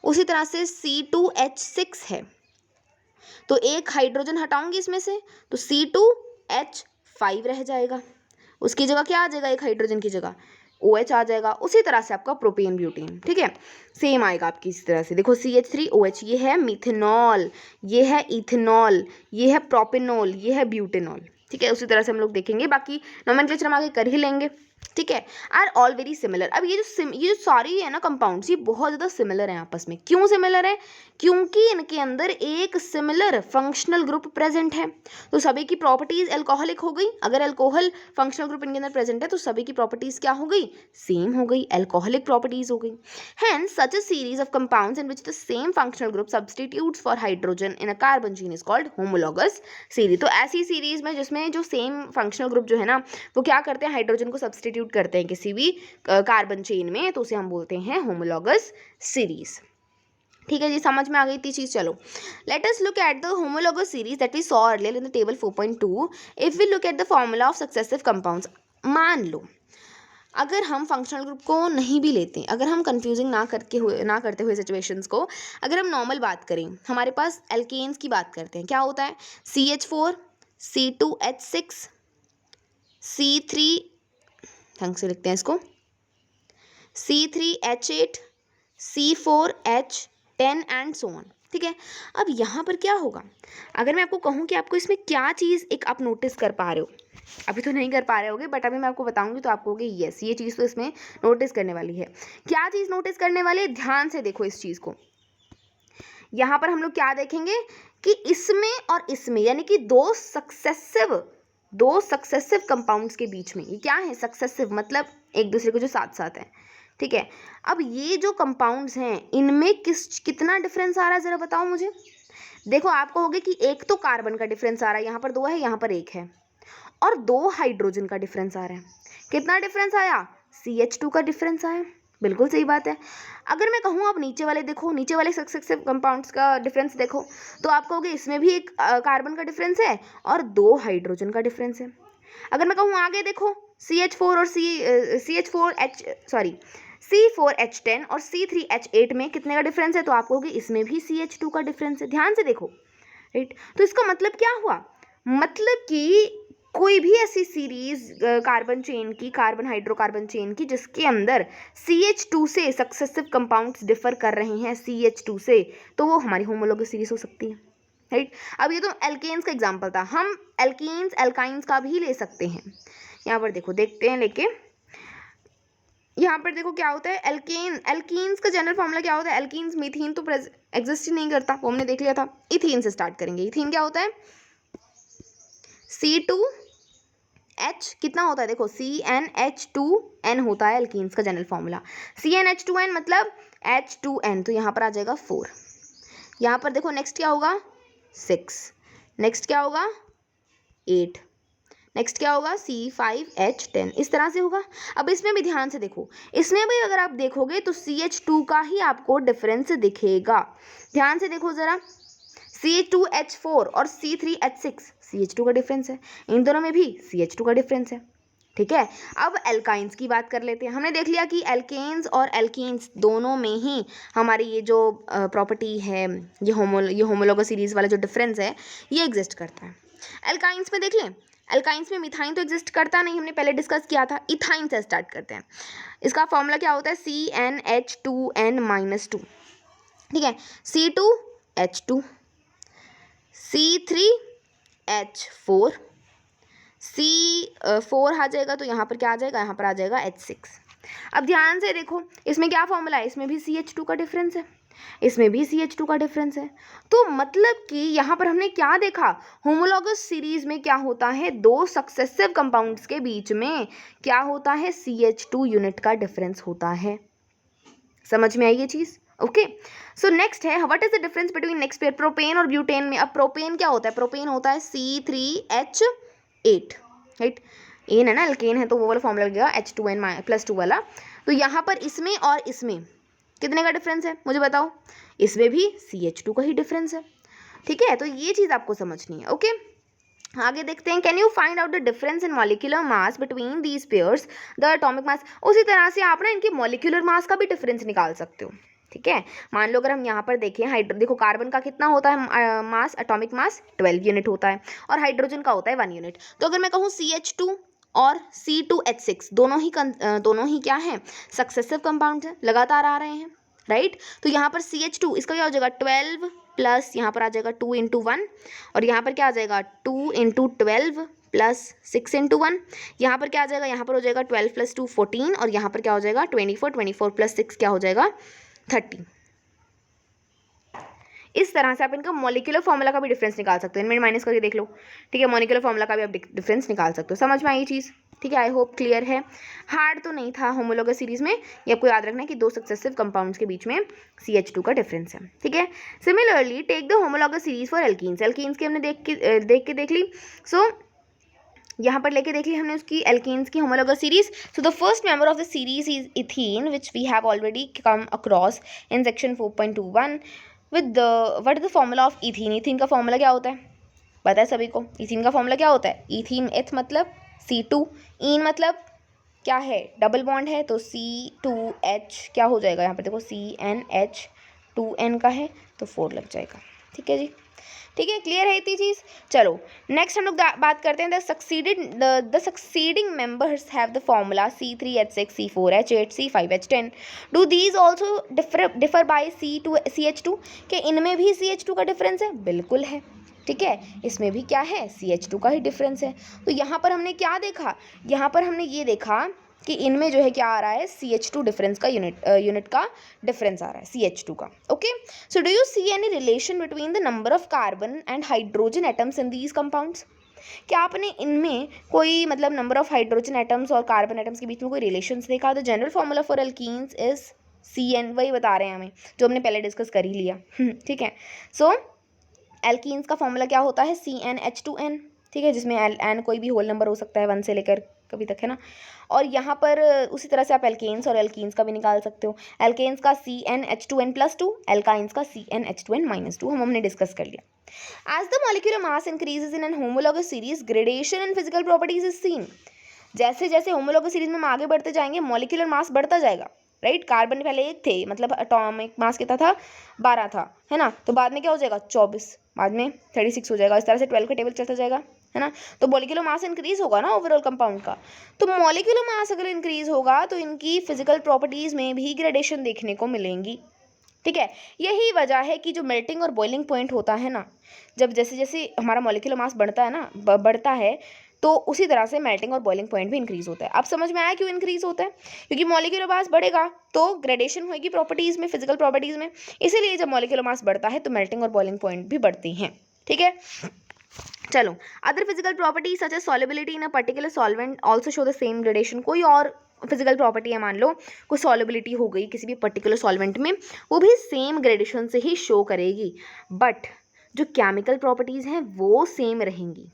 उसी तरह से C2H6 है तो एक हाइड्रोजन हटाऊंगी इसमें से तो C2H5 रह जाएगा, उसकी जगह क्या आ जाएगा, एक हाइड्रोजन की जगह OH आ जाएगा। उसी तरह से आपका प्रोपेन ब्यूटेन, ठीक है, सेम आएगा आपकी इस तरह से। देखो CH3OH ये है मिथेनॉल, ये है इथेनॉल, ये है प्रोपेनॉल, ये है ब्यूटेनॉल, ठीक है। उसी तरह से हम लोग देखेंगे, बाकी नोमेनक्लेचर हम आगे कर ही लेंगे, ठीक है। Are all very similar. अब ये जो सारी है ना कंपाउंड्स, ये बहुत ज़्यादा सिमिलर हैं आपस में। क्यों सिमिलर है? क्योंकि इनके अंदर एक सिमिलर फंक्शनल ग्रुप प्रेजेंट है। तो सभी की प्रॉपर्टीज अल्कोहलिक हो गई। अगर अल्कोहल फंक्शनल ग्रुप इनके अंदर प्रेजेंट है तो सभी की प्रॉपर्टीज क्या हो गई, सेम हो गई, अल्कोहलिक प्रॉपर्टीज हो गई। Hence, such a series of compounds in which the same functional group substitutes for hydrogen in a carbon chain is called homologous series। तो ऐसी सीरीज में जिसमें जो सेम फंक्शनल ग्रुप जो है ना वो क्या करते हैं, हाइड्रोजन को सब्सटीट्यूट करते हैं किसी भी कार्बन चेन में, तो उसे हम बोलते हैं होमोलॉगस सीरीज। ठीक है जी, समझ में आ गई इतनी चीज। चलो let us look at the homologous series that we saw earlier in the table 4.2। If we look at the formula of successive compounds, मान लो अगर हम फंक्शनल ग्रुप को नहीं भी लेते, अगर हम कंफ्यूजिंग ना करते हुए सिचुएशंस को, अगर हम नॉर्मल बात करें, हमारे पास एल्केन्स की बात करते हैं, क्या होता है, CH4, C2H6, C3, ढंग से लिखते हैं इसको, C3H8, C4H10 and so on, ठीक है। अब यहाँ पर क्या होगा, अगर मैं आपको कहूँ कि आपको इसमें क्या चीज़ एक आप नोटिस कर पा रहे हो, अभी तो नहीं कर पा रहे होगे बट अभी मैं आपको बताऊंगी तो आप कहोगे यस, ये चीज़ तो इसमें नोटिस करने वाली है। क्या चीज़ नोटिस करने वाली है, ध्यान से देखो इस चीज़ को। यहाँ पर हम लोग क्या देखेंगे कि इसमें और इसमें, यानी कि दो सक्सेसिव कंपाउंड्स के बीच में, ये क्या है, सक्सेसिव मतलब एक दूसरे को जो साथ साथ है, ठीक है। अब ये जो कंपाउंड्स हैं इनमें कितना डिफरेंस आ रहा है, ज़रा बताओ मुझे। देखो आप कहोगे कि एक तो कार्बन का डिफरेंस आ रहा है, यहाँ पर 2 है, यहाँ पर 1 है, और 2 हाइड्रोजन का डिफरेंस आ रहा है। कितना डिफरेंस आया, CH2 का डिफरेंस आया, बिल्कुल सही बात है। अगर मैं कहूँ आप नीचे वाले देखो, नीचे वाले सक्सेसिव कंपाउंड्स का डिफरेंस देखो, तो आप कहोगे इसमें भी एक कार्बन का डिफरेंस है और 2 हाइड्रोजन का डिफरेंस है। अगर मैं कहूँ आगे देखो, CH4 और C4H10 और C3H8 में कितने का डिफरेंस है, तो आप कहोगे इसमें भी CH2 का डिफरेंस है। ध्यान से देखो, राइट। तो इसका मतलब क्या हुआ, मतलब कि कोई भी ऐसी सीरीज कार्बन चेन की, कार्बन हाइड्रोकार्बन चेन की, जिसके अंदर CH2 से सक्सेसिव कंपाउंड्स डिफर कर रहे हैं CH2 से, तो वो हमारी होमोलॉगस सीरीज हो सकती है, राइट। अब ये तो एल्केन्स का एग्जांपल था, हम एल्केन्स एल्काइंस का भी ले सकते हैं। यहाँ पर देखो, देखते हैं लेके, यहाँ पर देखो क्या होता है, एल्कीन्स का जनरल फॉर्मूला क्या होता है, एल्कीन्स, मीथेन तो एग्जिस्ट ही नहीं करता, वो हमने देख लिया था। इथीन से स्टार्ट करेंगे। इथीन क्या होता है, C2H कितना होता है, देखो CnH2n होता है एल्कीन्स का जनरल फॉर्मूला। CnH2n मतलब H2n, तो यहाँ पर आ जाएगा 4। यहाँ पर देखो नेक्स्ट क्या होगा, 6, नेक्स्ट क्या होगा 8, नेक्स्ट क्या होगा C5H10, इस तरह से होगा। अब इसमें भी ध्यान से देखो, इसमें भी अगर आप देखोगे तो CH2 का ही आपको डिफरेंस दिखेगा। ध्यान से देखो ज़रा, C2H4 और C3H6, CH2 का डिफरेंस है, इन दोनों में भी CH2 का डिफरेंस है, ठीक है। अब एल्काइंस की बात कर लेते हैं। हमने देख लिया कि एल्केन्स और एल्कीन्स दोनों में ही हमारी ये जो प्रॉपर्टी है, ये होमोलॉगस सीरीज वाला जो डिफरेंस है ये एग्जिस्ट करता है। एल्काइंस में देख लें, एल्काइंस में मिथाइन तो एग्जिस्ट करता नहीं, हमने पहले डिस्कस किया था। इथाइन से स्टार्ट करते हैं। इसका फॉर्मूला क्या होता है, CnH2n-2, ठीक है, C2H2, C3H4, C4 आ जाएगा तो यहाँ पर क्या आ जाएगा, यहाँ पर आ जाएगा H6। अब ध्यान से देखो, इसमें क्या फॉर्मूला है, इसमें भी CH2 का डिफरेंस है। इसमें भी CH2 का डिफरेंस है। तो मतलब कि यहाँ पर हमने क्या देखा, होमोलॉगस सीरीज में क्या होता है, दो सक्सेसिव कंपाउंड्स के बीच में क्या होता है, CH2 यूनिट का डिफरेंस होता है। समझ में आई ये चीज? ओके, सो नेक्स्ट है what is the difference between next pair propane और ब्यूटेन में। अब प्रोपेन क्या होता है, प्रोपेन होता है C3H8, राइट, एन है ना, एल्केन है तो वो वाला फॉर्मूला लगेगा H2n+2 वाला। तो यहाँ पर इसमें और इसमें कितने का डिफरेंस है मुझे बताओ, इसमें भी CH2 का ही डिफरेंस है। ठीक है, तो ये चीज़ आपको समझनी है। ओके, आगे देखते हैं, can you find out the difference in molecular mass between these pairs the atomic mass. उसी तरह से आप ना इनके मॉलिक्यूलर मास का भी डिफरेंस निकाल सकते हो। ठीक है, मान लो अगर हम यहाँ पर देखें, देखो कार्बन का कितना होता है मास, एटॉमिक मास 12 यूनिट होता है, और हाइड्रोजन का होता है 1 यूनिट। तो अगर मैं कहूँ CH2 और C2H6 दोनों ही क्या हैं, सक्सेसिव कंपाउंड्स हैं, लगातार आ रहे हैं, राइट। तो यहाँ पर CH2 इसका क्या हो जाएगा 12 प्लस यहाँ पर आ जाएगा 2 × 1, और यहाँ पर क्या आ जाएगा 2 × 12 प्लस 6 × 1, यहाँ पर क्या आ जाएगा, यहाँ पर हो जाएगा 12 + 2 14, और यहाँ पर क्या हो जाएगा 24 प्लस 6 क्या हो जाएगा 30। इस तरह से आप इनका मॉलिक्यूलर फॉर्मूला का भी डिफरेंस निकाल सकते हो, इनमें माइनस करके देख लो। ठीक है, मॉलिक्यूलर फॉर्मूला का भी आप डिफरेंस निकाल सकते हो। समझ में आई चीज़? ठीक है, आई होप क्लियर है। हार्ड तो नहीं था होमोलॉगस सीरीज में, ये आपको याद रखना है कि दो सक्सेसिव कंपाउंड्स के बीच में CH2 का डिफरेंस है। ठीक है, similarly take the homologous series for alkenes. Alkenes की हमने देख ली। सो यहाँ पर लेके देख ली हमने उसकी एल्कीन्स की homologous series. So the first member of the series is ethene which we have already come across in section 4.21 with what is the formula of ethene. Ethene का फॉर्मूला क्या होता है पता है सभी को, इथीन का फॉर्मूला क्या होता है, इथीन एथ मतलब C2, ईन मतलब क्या है, डबल बॉन्ड है, तो C2H क्या हो जाएगा, यहाँ पर देखो CnH 2n का है तो 4 लग जाएगा। ठीक है जी, ठीक है, क्लियर है इतनी चीज़। चलो नेक्स्ट हम लोग बात करते हैं the succeeding members have the formula C3H6 C4H8 C5H10। Do these also differ by CH2, कि इनमें भी CH2 का डिफरेंस है? बिल्कुल है। ठीक है, इसमें भी क्या है, CH2 का ही डिफरेंस है। तो यहाँ पर हमने क्या देखा, यहाँ पर हमने ये देखा कि इनमें जो है क्या आ रहा है, CH2 डिफरेंस का यूनिट का डिफरेंस आ रहा है CH2 का। Okay, so do you see any relation between the number of carbon and hydrogen atoms in these compounds. क्या आपने इनमें कोई मतलब नंबर ऑफ हाइड्रोजन एटम्स और कार्बन एटम्स के बीच में कोई रिलेशंस देखा? The general formula for alkenes is CN, वही बता रहे हैं हमें जो हमने पहले डिस्कस कर ही लिया। ठीक है, सो एल्कीन्स का फॉर्मूला क्या होता है, CnH2n। ठीक है, जिसमें एन कोई भी होल नंबर हो सकता है 1 से लेकर कभी तक, है ना। और यहाँ पर उसी तरह से आप एल्केन्स और एल्कीन्स का भी निकाल सकते हो। एल्केन्स का CnH2n+2, एल्काइंस का CnH2n-2, हमने डिस्कस कर लिया। As the molecular mass increases in an homologous series, gradation in physical properties is seen. जैसे जैसे होमोलॉगस सीरीज में हम आगे बढ़ते जाएंगे मॉलिक्यूलर मास बढ़ता जाएगा, राइट। कार्बन पहले 1 थे, मतलब एटॉमिक मास कितना था 12 था, है ना। तो बाद में क्या हो जाएगा 24, बाद में 36 हो जाएगा, इस तरह से 12 का टेबल चलता जाएगा, है ना। तो मॉलिक्यूलर मास इंक्रीज होगा ना ओवरऑल कंपाउंड का। तो मॉलिक्यूलर मास अगर इंक्रीज होगा तो इनकी फिजिकल प्रॉपर्टीज में भी ग्रेडेशन देखने को मिलेंगी। ठीक है, यही वजह है कि जो मेल्टिंग और बॉइलिंग पॉइंट होता है ना, जब जैसे जैसे हमारा मॉलिक्यूलर मास बढ़ता है ना, बढ़ता है, तो उसी तरह से मेल्टिंग और बॉइलिंग पॉइंट भी इंक्रीज होता है। अब समझ में आया क्यों इंक्रीज होता है, क्योंकि मॉलिक्यूलर मास बढ़ेगा तो ग्रेडेशन होगी प्रॉपर्टीज में, फिजिकल प्रॉपर्टीज में। इसीलिए जब मॉलिक्यूलर मास बढ़ता है तो मेल्टिंग और बॉइलिंग पॉइंट भी बढ़ती हैं। ठीक है, चलो other physical properties such as solubility in a particular solvent also show the same gradation. कोई और फिजिकल प्रॉपर्टी है, मान लो कोई सॉल्युबिलिटी हो गई किसी भी पर्टिकुलर सॉल्वेंट में, वो भी सेम ग्रेडेशन से ही शो करेगी, बट जो केमिकल प्रॉपर्टीज हैं वो सेम रहेंगी,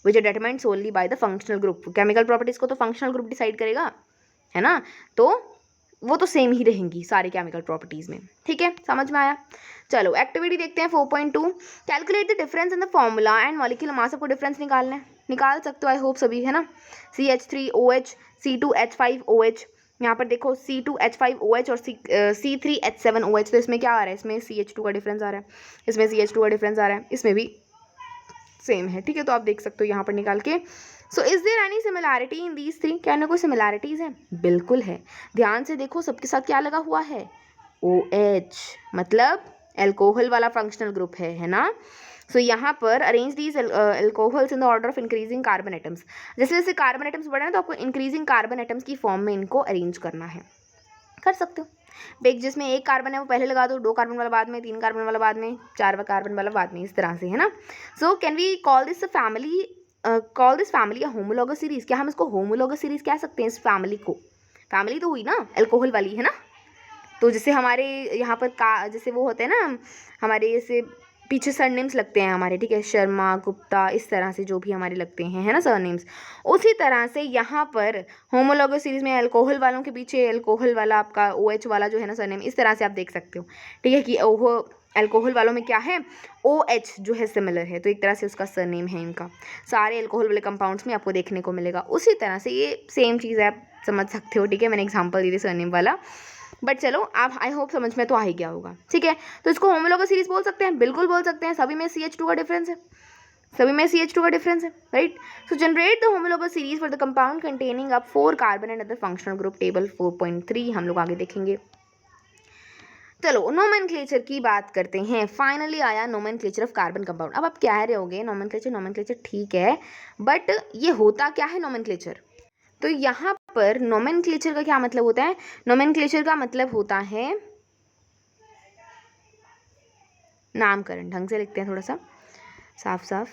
which are determined solely by the functional group. Chemical properties को तो फंक्शनल ग्रुप डिसाइड करेगा, है ना, तो वो तो सेम ही रहेंगी सारी केमिकल प्रॉपर्टीज में। ठीक है, समझ में आया। चलो एक्टिविटी देखते हैं 4.2, calculate the difference in the formula and molecular mass. आपको डिफरेंस निकालना है, निकाल सकते हो आई होप सभी, है ना। CH3OH C2H5OH, यहाँ पर देखो C2H5OH और C3H7OH, तो इसमें क्या आ रहा है, इसमें CH2 का डिफरेंस आ रहा है, इसमें CH2 का डिफरेंस आ रहा है, इसमें भी सेम है। ठीक है, तो आप देख सकते हो यहाँ पर निकाल के। So is there any similarity in these three, क्या ना कोई सिमिलैरिटीज है? बिल्कुल है, ध्यान से देखो सबके साथ क्या लगा हुआ है, OH, मतलब एल्कोहल वाला फंक्शनल ग्रुप है ना। सो यहाँ पर arrange these alcohols in the order of increasing carbon atoms. जैसे जैसे कार्बन एटम्स बढ़े ना तो आपको इंक्रीजिंग कार्बन एटम्स की फॉर्म में इनको अरेंज करना है, कर सकते हो। बेक जिसमें एक कार्बन है वो पहले लगा दो, 2 कार्बन वाला बाद में, 3 कार्बन वाला बाद में, 4 कार्बन वाला बाद में, इस तरह से, है ना। So can we call this family a homologous series? क्या हम इसको होमोलॉगस सीरीज कह सकते हैं इस फैमिली को? फैमिली तो हुई ना अल्कोहल वाली, है ना। तो जैसे हमारे यहाँ पर जैसे वो होते हैं ना, हमारे जैसे पीछे सरनेम्स लगते हैं हमारे, ठीक है, शर्मा, गुप्ता, इस तरह से जो भी हमारे लगते हैं, है ना, सरनेम्स। उसी तरह से यहाँ पर होमोलॉगस सीरीज में अल्कोहल वालों के पीछे अल्कोहल वाला आपका OH वाला जो है ना सरनेम, इस तरह से आप देख सकते हो, ठीक है, कि वो अल्कोहल वालों में क्या है, OH जो है सिमिलर है, तो एक तरह से उसका सरनेम है इनका। सारे अल्कोहल वाले कंपाउंड्स में आपको देखने को मिलेगा। उसी तरह से ये सेम चीज़ आप समझ सकते हो, ठीक है, मैंने एग्जाम्पल दी थी सरनेम वाला, बट चलो आप आई होप समझ में तो आ ही गया होगा, ठीक है। तो इसको होमोलॉगस सीरीज बोल सकते हैं, बिल्कुल बोल सकते हैं। सभी में CH2 का डिफरेंस है, right. So generate the homologous series for the compound containing up 4 carbon and other functional group, table 4.3 हम लोग आगे देखेंगे। चलो नोमेनक्लेचर की बात करते हैं। फाइनली आया नोमेनक्लेचर ऑफ कार्बन कंपाउंड। अब आप कह रहे होगे नोमेनक्लेचर ठीक है, बट ये होता क्या है नोमेनक्लेचर? तो यहाँ पर नोमेनक्लेचर का क्या मतलब होता है? नोमेनक्लेचर का मतलब होता है नामकरण। ढंग से लिखते हैं, थोड़ा सा साफ साफ,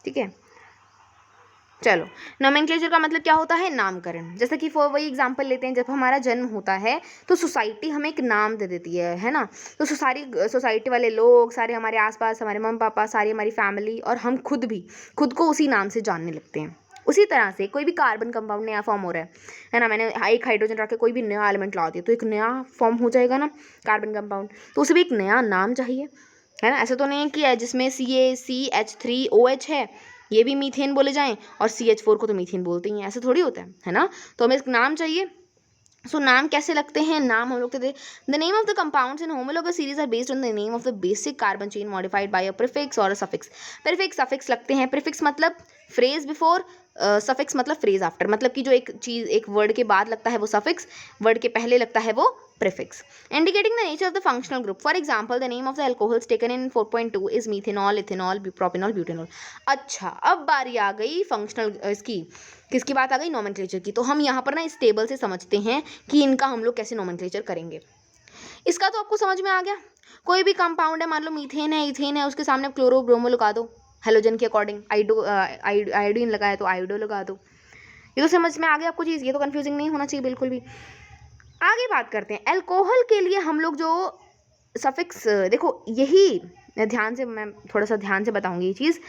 ठीक है। चलो नोमेनक्लेचर का मतलब क्या होता है? नामकरण। जैसे कि वही एग्जांपल लेते हैं, जब हमारा जन्म होता है तो सोसाइटी हमें एक नाम दे देती है ना। तो सारी सोसाइटी वाले लोग, सारे हमारे आसपास, हमारे मम्मी पापा, सारी हमारी फैमिली और हम खुद भी खुद को उसी नाम से जानने लगते हैं। उसी तरह से कोई भी कार्बन कंपाउंड नया फॉर्म हो रहा है ना, मैंने एक हाइड्रोजन रख के कोई भी नया एलिमेंट ला दिया तो एक नया फॉर्म हो जाएगा ना कार्बन कंपाउंड, तो उसे भी एक नया नाम चाहिए, है ना। ऐसा तो नहीं है कि जिसमें CaCH3OH है ये भी मीथेन बोले जाएं और CH4 को तो मीथेन बोलते ही हैं, ऐसा थोड़ी होता है ना। तो हमें एक नाम चाहिए। सो नाम कैसे लगते हैं? नाम हम लोग कहते हैं the name of the compounds in homologous series are based on the name of the basic carbon chain modified by a prefix और अ सफिक्स। प्रीफिक्स सफिक्स लगते हैं। प्रीफिक्स मतलब फ्रेज बिफोर, सफिक्स मतलब फ्रेज आफ्टर, मतलब कि जो एक चीज़ एक वर्ड के बाद लगता है वो सफिक्स, वर्ड के पहले लगता है वो prefix, indicating the nature of the functional group. For example the name of the alcohols taken in 4.2 is methanol, ethanol, propanol, butanol. अच्छा, अब बारी आ गई फंक्शनल इसकी, किसकी बात आ गई? नोमेनक्लेचर की। तो हम यहाँ पर ना इस टेबल से समझते हैं कि इनका हम लोग कैसे नोमेनक्लेचर करेंगे। इसका तो आपको समझ में आ गया। कोई भी कंपाउंड है, मान लो मीथेन है, इथेन है, उसके सामने क्लोरो ब्रोमो लगा दो हेलोजन के अकॉर्डिंग, आयोडीन लगाया तो आयोडो लगा दो। ये तो समझ में आ गया आपको चीज़, ये तो कंफ्यूजिंग नहीं होना चाहिए बिल्कुल भी। आगे बात करते हैं अल्कोहल के लिए हम लोग जो सफिक्स, देखो यही ध्यान से, मैं थोड़ा सा ध्यान से बताऊंगी ये चीज़।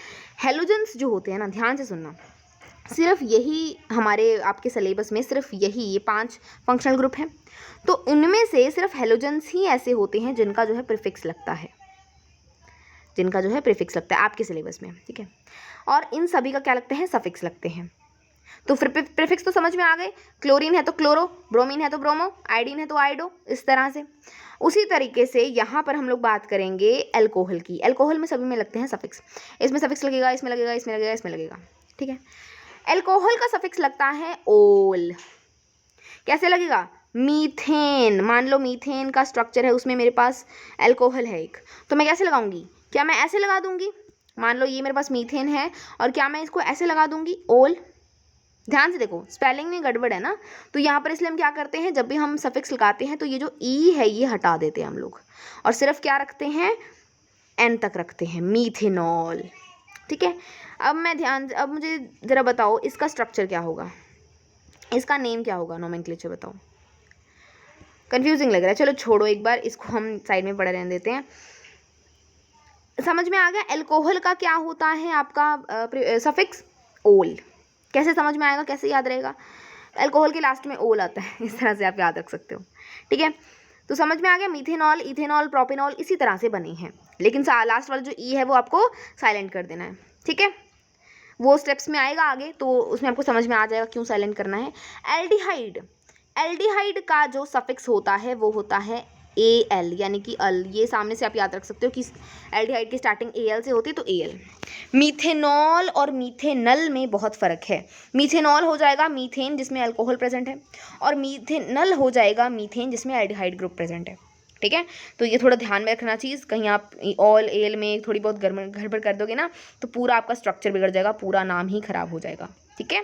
हेलोजन्स जो होते हैं ना, ध्यान से सुनना, सिर्फ यही हमारे आपके सिलेबस में सिर्फ यही ये 5 फंक्शनल ग्रुप हैं। तो उनमें से सिर्फ हेलोजन्स ही ऐसे होते हैं जिनका जो है प्रीफिक्स लगता है, आपके सिलेबस में, ठीक है। और इन सभी का क्या लगते हैं? सफिक्स लगते हैं। तो फिर प्रीफिक्स तो समझ में आ गए, क्लोरीन है तो क्लोरो, ब्रोमीन है तो ब्रोमो, आयोडीन है तो आयोडो, इस तरह से। उसी तरीके से यहाँ पर हम लोग बात करेंगे अल्कोहल की। अल्कोहल में सभी में लगते हैं सफिक्स, इसमें सफिक्स लगेगा, इसमें लगेगा, इसमें लगेगा, इसमें लगेगा, ठीक है। अल्कोहल का सफिक्स लगता है ओल। कैसे लगेगा? मीथेन, मान लो मीथेन का स्ट्रक्चर है, उसमें मेरे पास अल्कोहल है एक, तो मैं कैसे लगाऊंगी? क्या मैं ऐसे लगा दूंगी? मान लो ये मेरे पास मीथेन है और क्या मैं इसको ऐसे लगा दूंगी? ओल। ध्यान से देखो, स्पेलिंग में गड़बड़ है ना, तो यहाँ पर इसलिए हम क्या करते हैं, जब भी हम सफिक्स लगाते हैं तो ये जो ई है ये हटा देते हैं हम लोग, और सिर्फ क्या रखते हैं? एन तक रखते हैं, मीथेनॉल, ठीक है। अब मुझे ज़रा बताओ इसका स्ट्रक्चर क्या होगा, इसका नेम क्या होगा, नोमेनक्लेचर बताओ। कंफ्यूजिंग लग रहा है, चलो छोड़ो, एक बार इसको हम साइड में पढ़े रहने देते हैं। समझ में आ गया अल्कोहल का क्या होता है आपका सफिक्स? ओल। कैसे समझ में आएगा, कैसे याद रहेगा? अल्कोहल के लास्ट में ओल आता है, इस तरह से आप याद रख सकते हो, ठीक है। तो समझ में आ गया, मीथेनॉल, इथेनॉल, प्रोपेनॉल इसी तरह से बने हैं, लेकिन लास्ट वाला जो ई है वो आपको साइलेंट कर देना है, ठीक है। वो स्टेप्स में आएगा आगे, तो उसमें आपको समझ में आ जाएगा क्यों साइलेंट करना है। एल्डिहाइड, एल्डिहाइड का जो सफिक्स होता है वो होता है AL, यानी कि अल। ये सामने से आप याद रख सकते हो कि एल्डिहाइड की स्टार्टिंग AL से होती है, तो AL। मीथेनॉल और मीथेनल में बहुत फ़र्क है। मीथेनॉल हो जाएगा मीथेन जिसमें अल्कोहल प्रेजेंट है, और मीथेनल हो जाएगा मीथेन जिसमें एल्डिहाइड ग्रुप प्रेजेंट है, ठीक है। तो ये थोड़ा ध्यान में रखना चीज़, कहीं आप ऑल एल में थोड़ी बहुत गड़बड़ कर दोगे ना तो पूरा आपका स्ट्रक्चर बिगड़ जाएगा, पूरा नाम ही खराब हो जाएगा, ठीक है,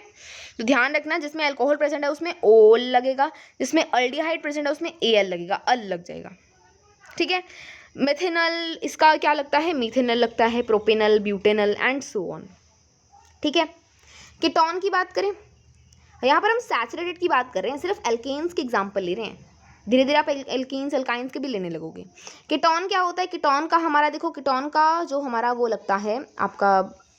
तो ध्यान रखना जिसमें अल्कोहल प्रेजेंट है उसमें ओल लगेगा, जिसमें अल्डिहाइड प्रेजेंट है उसमें एल लगेगा, अल लग जाएगा। ठीक है, मेथिनल इसका क्या लगता है, मीथेनल लगता है, propanal, butanal and so on. ठीक है, कीटोन की बात करें, यहाँ पर हम सैचुरेटेड की बात कर रहे हैं, सिर्फ एल्केन्स के एग्जाम्पल ले रहे हैं, धीरे धीरे आप एल्कीन्स एल्काइंस के भी लेने लगोगे। कीटोन क्या होता है, कीटोन का हमारा देखो, कीटोन का जो हमारा वो लगता है, आपका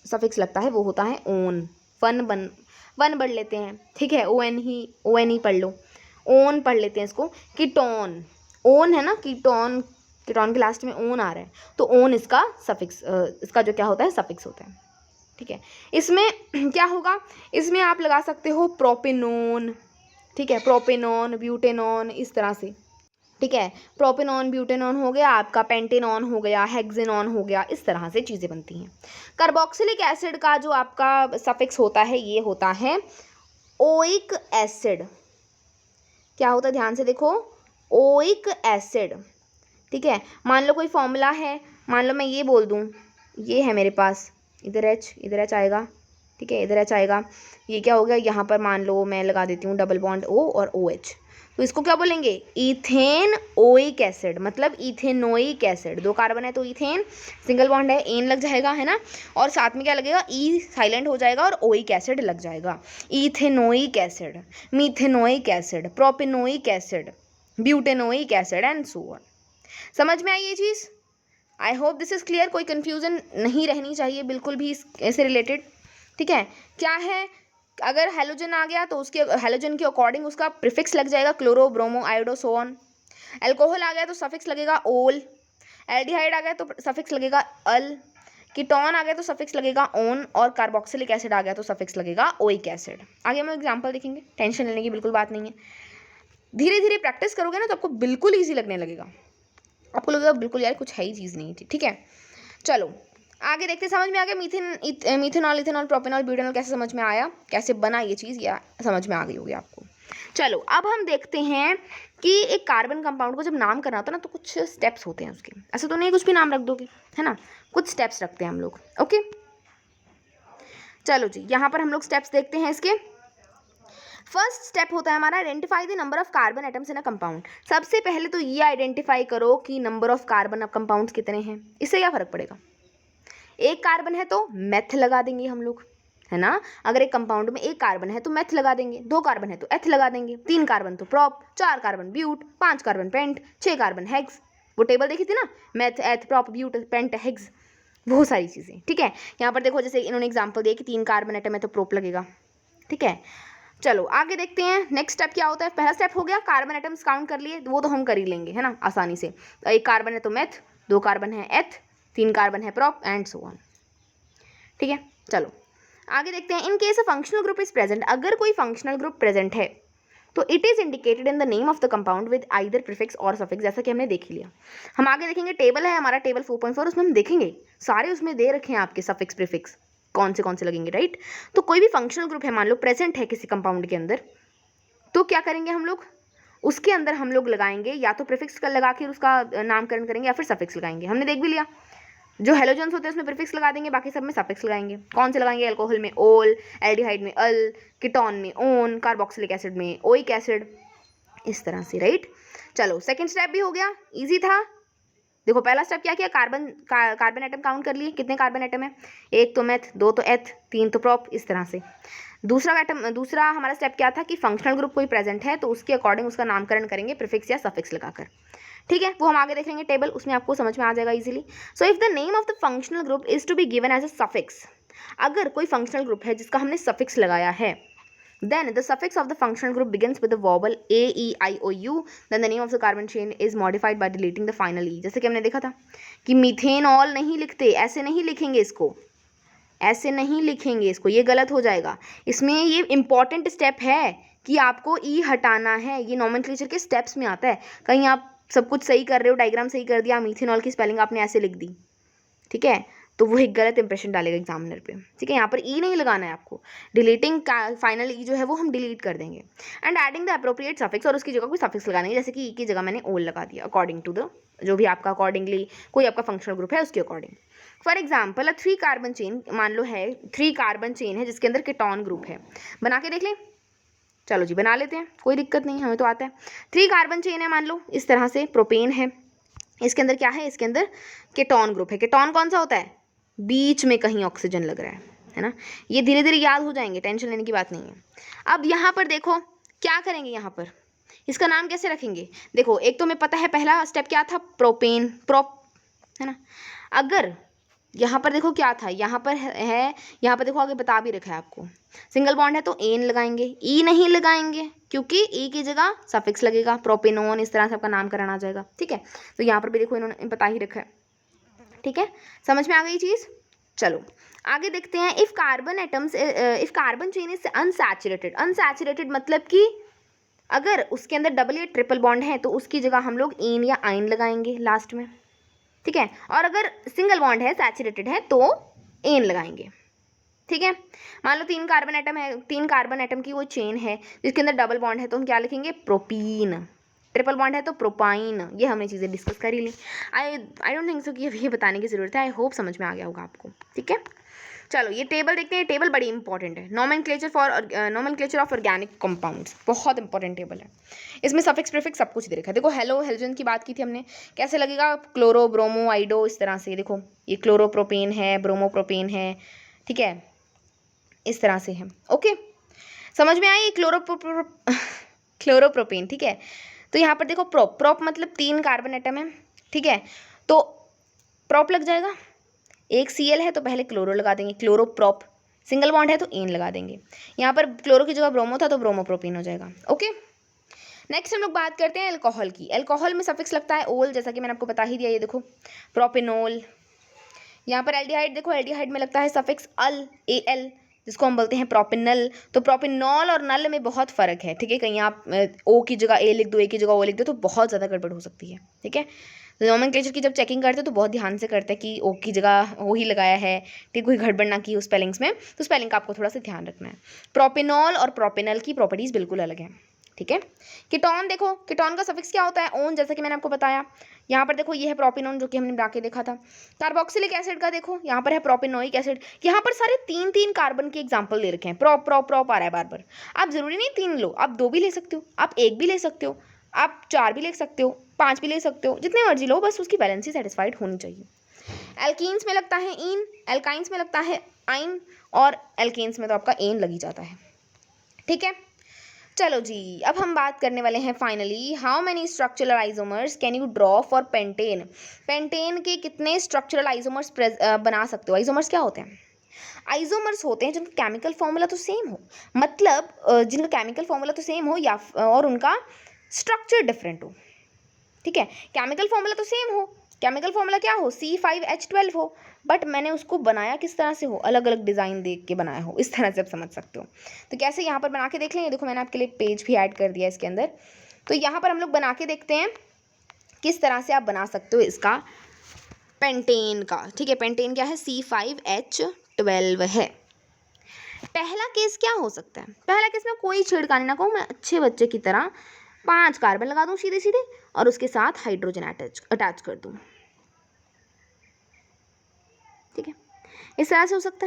सफिक्स लगता है, वो होता है ओन, वन पढ़ लेते हैं, ठीक है, ओ एन ही पढ़ लो, ओन पढ़ लेते हैं इसको, कीटोन, ओन है ना, कीटोन के लास्ट में ओन आ रहा है, तो ओन इसका सफिक्स, इसका जो क्या होता है, सफिक्स होता है। ठीक है, इसमें क्या होगा, इसमें आप लगा सकते हो प्रोपेनोन, ठीक है, प्रोपेनॉन, ब्यूटेनॉन, इस तरह से। ठीक है, प्रोपेनॉन, ब्यूटेनॉन हो गया आपका, पेंटेनॉन हो गया, हेक्सेनॉन हो गया, इस तरह से चीज़ें बनती हैं। कार्बोक्सिलिक एसिड का जो आपका सफिक्स होता है ये होता है ओइक एसिड। क्या होता है, ध्यान से देखो, ओइक एसिड। ठीक है, मान लो कोई फॉर्मूला है, मान लो मैं ये बोल दूँ, ये है मेरे पास, इधर एच आएगा, ठीक है, इधर एच आएगा, ये क्या हो गया, यहाँ पर मान लो मैं लगा देती हूँ डबल बॉन्ड ओ और ओ एच, तो इसको क्या बोलेंगे, इथेन ओइक एसिड, मतलब इथेनोइक एसिड, 2 कार्बन है तो इथेन, सिंगल बॉन्ड है, एन लग जाएगा, है ना, और साथ में क्या लगेगा, ई साइलेंट हो जाएगा और ओइक एसिड लग जाएगा, ethanoic acid, methanoic acid, propanoic acid, butanoic acid and so on. समझ में आई ये चीज़? I hope this is clear, कोई कन्फ्यूजन नहीं रहनी चाहिए बिल्कुल भी इससे रिलेटेड। ठीक है, क्या है, अगर हेलोजन आ गया तो उसके हेलोजन के अकॉर्डिंग उसका प्रीफिक्स लग जाएगा, chloro, bromo, iodo, so on. Alcohol आ गया तो सफिक्स लगेगा ओल, एल्डिहाइड आ गया तो सफिक्स लगेगा अल, कीटोन आ गया तो सफिक्स लगेगा ओन, और कार्बोक्सिलिक एसिड आ गया तो सफिक्स लगेगा ओइक एसिड। आगे हम एग्जाम्पल देखेंगे, टेंशन लेने की बिल्कुल बात नहीं है, धीरे धीरे प्रैक्टिस करोगे ना तो आपको बिल्कुल ईजी लगने लगेगा, आपको लगेगा बिल्कुल यार कुछ है ही चीज़ नहीं थी। ठीक है, चलो आगे देखते, समझ में आ गया मीथेनॉल, इथेनॉल, प्रोपेनॉल, ब्यूटेनॉल कैसे समझ में आया, कैसे बना ये चीज़, या समझ में आ गई होगी आपको। चलो अब हम देखते हैं कि एक कार्बन कंपाउंड को जब नाम करना होता है ना तो कुछ स्टेप्स होते हैं उसके, ऐसे तो नहीं कुछ भी नाम रख दोगे, है ना, कुछ स्टेप्स रखते हैं हम लोग। ओके, चलो जी, यहाँ पर हम लोग स्टेप्स देखते हैं इसके। फर्स्ट स्टेप होता है हमारा identify the number of carbon atoms in a compound. सबसे पहले तो ये आइडेंटिफाई करो कि number of carbon of compounds कितने हैं, इससे क्या फर्क पड़ेगा, एक कार्बन है तो मेथ लगा देंगे हम लोग, है ना, अगर एक कंपाउंड में एक कार्बन है तो मेथ लगा देंगे, 2 कार्बन है तो एथ लगा देंगे, 3 कार्बन तो prop, 4 carbon but, 5 carbon pent, 6 carbon hex, वो टेबल देखी थी ना, मेथ, एथ, प्रोप, ब्यूट, पेंट, हेक्स, वो सारी चीज़ें। ठीक है, यहाँ पर देखो जैसे इन्होंने एग्जाम्पल दिया कि 3 कार्बन एटम है तो प्रोप लगेगा। ठीक है, चलो आगे देखते हैं नेक्स्ट स्टेप क्या होता है। पहला स्टेप हो गया कार्बन एटम्स काउंट कर लिए, वो तो हम कर ही लेंगे, है ना, आसानी से, एक कार्बन है तो मेथ, 2 कार्बन है एथ, 3 कार्बन है प्रोप एंड सो ऑन। ठीक है, चलो आगे देखते हैं, in case a functional group is present, अगर कोई फंक्शनल ग्रुप प्रेजेंट है तो it is indicated in the name of the compound with either prefix और सफिक्स, जैसा कि हमने देख ही लिया। हम आगे देखेंगे, टेबल है हमारा टेबल 4.4, उसमें हम देखेंगे सारे उसमें दे रखे हैं आपके सफिक्स प्रीफिक्स कौन से लगेंगे, राइट। तो कोई भी फंक्शनल ग्रुप है मान लो प्रेजेंट है किसी कंपाउंड के अंदर, तो क्या करेंगे हम लोग, उसके अंदर हम लोग लगाएंगे या तो प्रीफिक्स का लगा के उसका नामकरण करेंगे या फिर सफिक्स लगाएंगे। हमने देख भी लिया, जो हेलोजन्स होते हैं उसमें प्रीफिक्स लगा देंगे, बाकी सब में सफिक्स लगाएंगे। कौन से लगाएंगे, अल्कोहल में ओल, एल्डिहाइड में अल, कीटोन में ओन, कार्बोक्सिलिक एसिड में ओइक एसिड, इस तरह से, राइट। चलो सेकंड स्टेप भी हो गया, इजी था। देखो पहला स्टेप क्या किया, कार्बन एटम काउंट कर लिए, कितने कार्बन एटम है, 1 तो मेथ, 2 तो एथ, 3 तो प्रोप, इस तरह से। दूसरा हमारा स्टेप क्या था कि फंक्शनल ग्रुप कोई प्रेजेंट है तो उसके अकॉर्डिंग उसका नामकरण करेंगे प्रीफिक्स या सफिक्स लगाकर। ठीक है, वो हम आगे देखेंगे टेबल, उसमें आपको समझ में आ जाएगा easily. So if the name of the functional group is to be given as a suffix, अगर कोई फंक्शनल ग्रुप है जिसका हमने सफिक्स लगाया है, then the suffix of the functional group begins with the vowel a, e, i, o, u, then the name of the carbon chain is modified by deleting the final e। जैसे कि हमने देखा था कि मीथेनॉल नहीं लिखते, ऐसे नहीं लिखेंगे इसको, ऐसे नहीं लिखेंगे इसको, ये गलत हो जाएगा। इसमें ये इंपॉर्टेंट स्टेप है कि आपको ई हटाना है, ये नॉमेनक्लेचर के स्टेप्स में आता है। कहीं आप सब कुछ सही कर रहे हो, डायग्राम सही कर दिया, मीथेनॉल की स्पेलिंग आपने ऐसे लिख दी, ठीक है, तो वो एक गलत इंप्रेशन डालेगा एग्जामिनर पे, ठीक है। यहाँ पर ई नहीं लगाना है आपको, डिलीटिंग का फाइनल ई जो है वो हम डिलीट कर देंगे। And adding the appropriate suffix, और उसकी जगह कोई सफिक्स लगाना है, जैसे कि ई की जगह मैंने ओल लगा दिया अकॉर्डिंग टू द जो भी आपका अकॉर्डिंगली कोई आपका फंक्शनल ग्रुप है उसके according. For example 3 carbon chain, मान लो है 3 कार्बन चेन है जिसके अंदर कीटोन ग्रुप है, बना के देख लें। चलो जी बना लेते हैं, कोई दिक्कत नहीं, हमें तो आता है। 3 कार्बन चेन है मान लो इस तरह से, प्रोपेन है, इसके अंदर क्या है, इसके अंदर कीटोन ग्रुप है। कीटोन कौन सा होता है, बीच में कहीं ऑक्सीजन लग रहा है ना। ये धीरे धीरे याद हो जाएंगे, टेंशन लेने की बात नहीं है। अब यहाँ पर देखो क्या करेंगे, यहाँ पर इसका नाम कैसे रखेंगे। देखो एक तो हमें पता है पहला स्टेप क्या था, प्रोपेन प्रोप, है ना। अगर यहाँ पर देखो क्या था, यहाँ पर है, यहाँ पर देखो आगे बता भी रखा है आपको, सिंगल बॉन्ड है तो एन लगाएंगे, ई नहीं लगाएंगे क्योंकि ई की जगह सफिक्स लगेगा, प्रोपेनोन, इस तरह से आपका नामकरण आ जाएगा, ठीक है। तो यहाँ पर भी देखो इन्होंने बता ही रखा है, ठीक है। समझ में आ गई चीज़। चलो आगे देखते हैं। If carbon atoms, if carbon chain is unsaturated, unsaturated मतलब कि अगर उसके अंदर डबल या ट्रिपल बॉन्ड है तो उसकी जगह हम लोग एन या आइन लगाएंगे लास्ट में, ठीक है। और अगर सिंगल बॉन्ड है, सैचुरेटेड है, तो एन लगाएंगे, ठीक है। मान लो 3 कार्बन एटम है, 3 कार्बन एटम की वो चेन है जिसके अंदर डबल बॉन्ड है तो हम क्या लिखेंगे, प्रोपीन। ट्रिपल बॉन्ड है तो प्रोपाइन। ये हमने चीज़ें डिस्कस कर ही ली। आई डोंट थिंक सो कि ये बताने की ज़रूरत है, आई होप समझ में आ गया होगा आपको, ठीक है। चलो ये टेबल देखते हैं, टेबल बड़ी इंपॉर्टेंट है। नोमेनक्लेचर ऑफ ऑर्गेनिक कंपाउंड्स, बहुत इंपॉर्टेंट टेबल है। इसमें सफिक्स प्रीफिक्स सब कुछ दे रखा है। देखो हेलो हेलोजन की बात की थी हमने, कैसे लगेगा, क्लोरो ब्रोमो आइडो, इस तरह से। देखो ये क्लोरोप्रोपेन है, ब्रोमोप्रोपेन है, ठीक है, इस तरह से है। ओके समझ में आई, क्लोरोप्रोपेन, ठीक है। तो यहाँ पर देखो प्रोप, प्रोप मतलब 3 कार्बन एटम है, ठीक है, तो प्रोप लग जाएगा। एक Cl है तो पहले क्लोरो लगा देंगे, क्लोरो प्रोप। सिंगल बॉन्ड है तो एन लगा देंगे। यहाँ पर क्लोरो की जगह ब्रोमो था तो ब्रोमोप्रोपेन हो जाएगा। ओके नेक्स्ट हम लोग बात करते हैं अल्कोहल की। अल्कोहल में सफिक्स लगता है ओल, जैसा कि मैंने आपको बता ही दिया। ये देखो प्रोपेनोल। यहाँ पर एल्डिहाइड, देखो एल्डिहाइड में लगता है सफिक्स अल, एल, जिसको हम बोलते हैं प्रोपेनल। तो प्रोपेनॉल और नल में बहुत फ़र्क है, ठीक है। कहीं आप ओ की जगह ए लिख दो, ए की जगह ओ लिख दो तो बहुत ज़्यादा गड़बड़ हो सकती है, ठीक है। तो नोमेनक्लेचर की जब चेकिंग करते हैं तो बहुत ध्यान से करते हैं कि ओ की जगह ओ ही लगाया है, ठीक, कोई गड़बड़ ना की हो स्पेलिंग्स में, तो स्पेलिंग का आपको थोड़ा सा ध्यान रखना है। प्रोपेनॉल और प्रोपेनल की प्रॉपर्टीज़ बिल्कुल अलग हैं, ठीक है। कीटोन, देखो कीटोन का सफिक्स क्या होता है, ओन, जैसा कि मैंने आपको बताया। यहाँ पर देखो ये है प्रोपेनोन जो कि हमने बना के देखा था। कार्बोक्सिलिक एसिड का देखो यहाँ पर है प्रोपेनोइक एसिड। यहाँ पर सारे 3 कार्बन के एग्जाम्पल दे रखे हैं, प्रोप आ रहा है बार बार। आप जरूरी नहीं 3 लो, आप 2 भी ले सकते हो, आप 1 भी ले सकते हो, आप 4 भी ले सकते हो, 5 भी ले सकते हो, जितने मर्जी लो, बस उसकी बैलेंसी सेटिस्फाइड होनी चाहिए। एल्कीन्स में लगता है इन, एल्काइंस में लगता है आइन, और एल्केन्स में तो आपका एन लग ही जाता है, ठीक है। चलो जी अब हम बात करने वाले हैं finally, how many structural isomers can you draw for pentane. Pentane के कितने स्ट्रक्चरल आइसोमर्स बना सकते हो। आइसोमर्स क्या होते हैं, आइसोमर्स होते हैं जिनका केमिकल फॉर्मूला तो सेम हो, मतलब जिनका केमिकल फॉर्मूला तो सेम हो या और उनका स्ट्रक्चर डिफरेंट हो, ठीक है। केमिकल फॉर्मूला तो सेम हो, केमिकल फॉर्मूला क्या हो, C5H12 हो, बट मैंने उसको बनाया किस तरह से हो, अलग अलग डिज़ाइन देख के बनाया हो, इस तरह से आप समझ सकते हो। तो कैसे यहाँ पर बना के देख लेंगे, देखो मैंने आपके लिए पेज भी ऐड कर दिया इसके अंदर। तो यहाँ पर हम लोग बना के देखते हैं किस तरह से आप बना सकते हो इसका पेंटेन का, ठीक है। पेंटेन क्या है, C5H12 है। पहला केस क्या हो सकता है, पहला केस में कोई छेड़खानी ना कहूँ, मैं अच्छे बच्चे की तरह 5 कार्बन लगा दूँ सीधे सीधे और उसके साथ हाइड्रोजन अटैच कर दूँ, ठीक है। इस तरह से हो सकता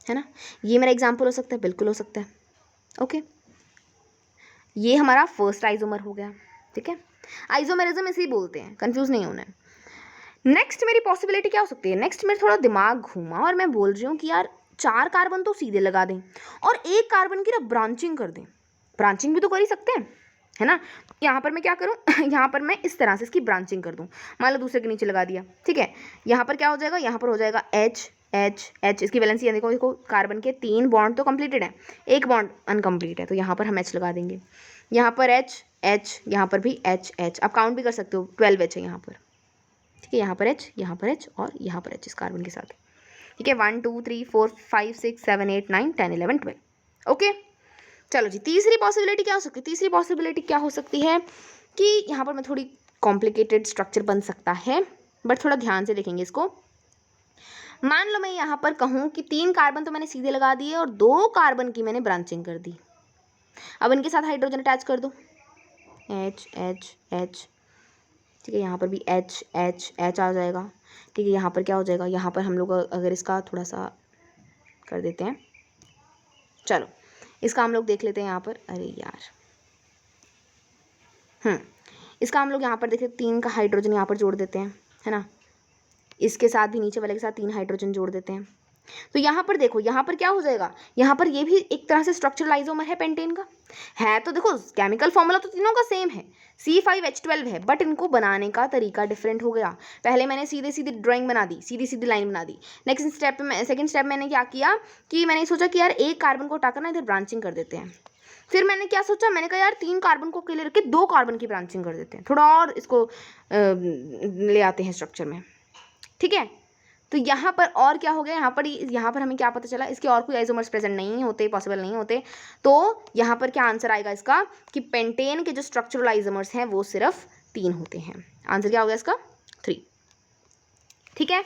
है ना। ये मेरा एग्जाम्पल हो सकता है, बिल्कुल हो सकता है। ओके ये हमारा फर्स्ट आइसोमर हो गया, ठीक है। आइसोमेरिज्म इसे ही बोलते हैं, कंफ्यूज नहीं होना है। नेक्स्ट मेरी पॉसिबिलिटी क्या हो सकती है, नेक्स्ट मेरा थोड़ा दिमाग घूमा और मैं बोल रही हूँ कि यार 4 कार्बन तो सीधे लगा दें और 1 कार्बन की ना ब्रांचिंग कर दें। ब्रांचिंग भी तो कर ही सकते हैं, है ना। यहाँ पर मैं क्या करूँ यहाँ पर मैं इस तरह से इसकी ब्रांचिंग कर दूँ, मान लो दूसरे के नीचे लगा दिया, ठीक है। यहाँ पर क्या हो जाएगा, यहाँ पर हो जाएगा H H H, इसकी वैलेंसी है, देखो कार्बन के 3 बॉन्ड तो कंप्लीटेड है, 1 बॉन्ड अनकम्प्लीट है, तो यहाँ पर हम H लगा देंगे। यहाँ पर H H, यहाँ पर भी H H, आप काउंट भी कर सकते हो, 12 H है यहाँ पर, ठीक है। यहाँ पर H, यहाँ पर H और यहाँ पर H इस कार्बन के साथ, ठीक है। 1 2 3 4 5 6 7 8 9 10 11 12। ओके चलो जी तीसरी पॉसिबिलिटी क्या हो सकती है, तीसरी पॉसिबिलिटी क्या हो सकती है कि यहाँ पर मैं थोड़ी कॉम्प्लिकेटेड स्ट्रक्चर बन सकता है, बट थोड़ा ध्यान से देखेंगे इसको। मान लो मैं यहाँ पर कहूँ कि 3 कार्बन तो मैंने सीधे लगा दिए और 2 कार्बन की मैंने ब्रांचिंग कर दी। अब इनके साथ हाइड्रोजन अटैच कर दो, H H H, ठीक है, यहाँ पर भी H H H आ जाएगा। ठीक है, यहाँ पर क्या हो जाएगा, यहाँ पर हम लोग अगर इसका थोड़ा सा कर देते हैं, चलो इसका हम लोग देख लेते हैं यहाँ पर, अरे यार, इसका हम लोग यहाँ पर देखिए 3 का हाइड्रोजन यहाँ पर जोड़ देते हैं, है ना, इसके साथ भी नीचे वाले के साथ 3 हाइड्रोजन जोड़ देते हैं। तो यहाँ पर देखो, यहाँ पर क्या हो जाएगा, यहाँ पर ये भी एक तरह से स्ट्रक्चरल आइसोमर है पेंटेन का, है तो देखो केमिकल फॉर्मूला तो तीनों का सेम है, C5H12 है, बट इनको बनाने का तरीका डिफरेंट हो गया। पहले मैंने सीधे सीधे ड्राइंग बना दी, सीधी सीधी लाइन बना दी। नेक्स्ट स्टेप में, सेकंड स्टेप मैंने क्या किया कि मैंने सोचा कि यार एक कार्बन को हटाकर ना इधर ब्रांचिंग कर देते हैं। फिर मैंने क्या सोचा, मैंने कहा यार 3 कार्बन को अकेले रख के 2 कार्बन की ब्रांचिंग कर देते हैं, थोड़ा और इसको ले आते हैं स्ट्रक्चर में। ठीक है, तो यहाँ पर और क्या हो गया, यहाँ पर हमें क्या पता चला, इसके और कोई आइसोमर्स प्रेजेंट नहीं होते, पॉसिबल नहीं होते। तो यहाँ पर क्या आंसर आएगा इसका कि पेंटेन के जो स्ट्रक्चरल आइसोमर्स हैं वो सिर्फ 3 होते हैं। आंसर क्या हो गया इसका, 3। ठीक है,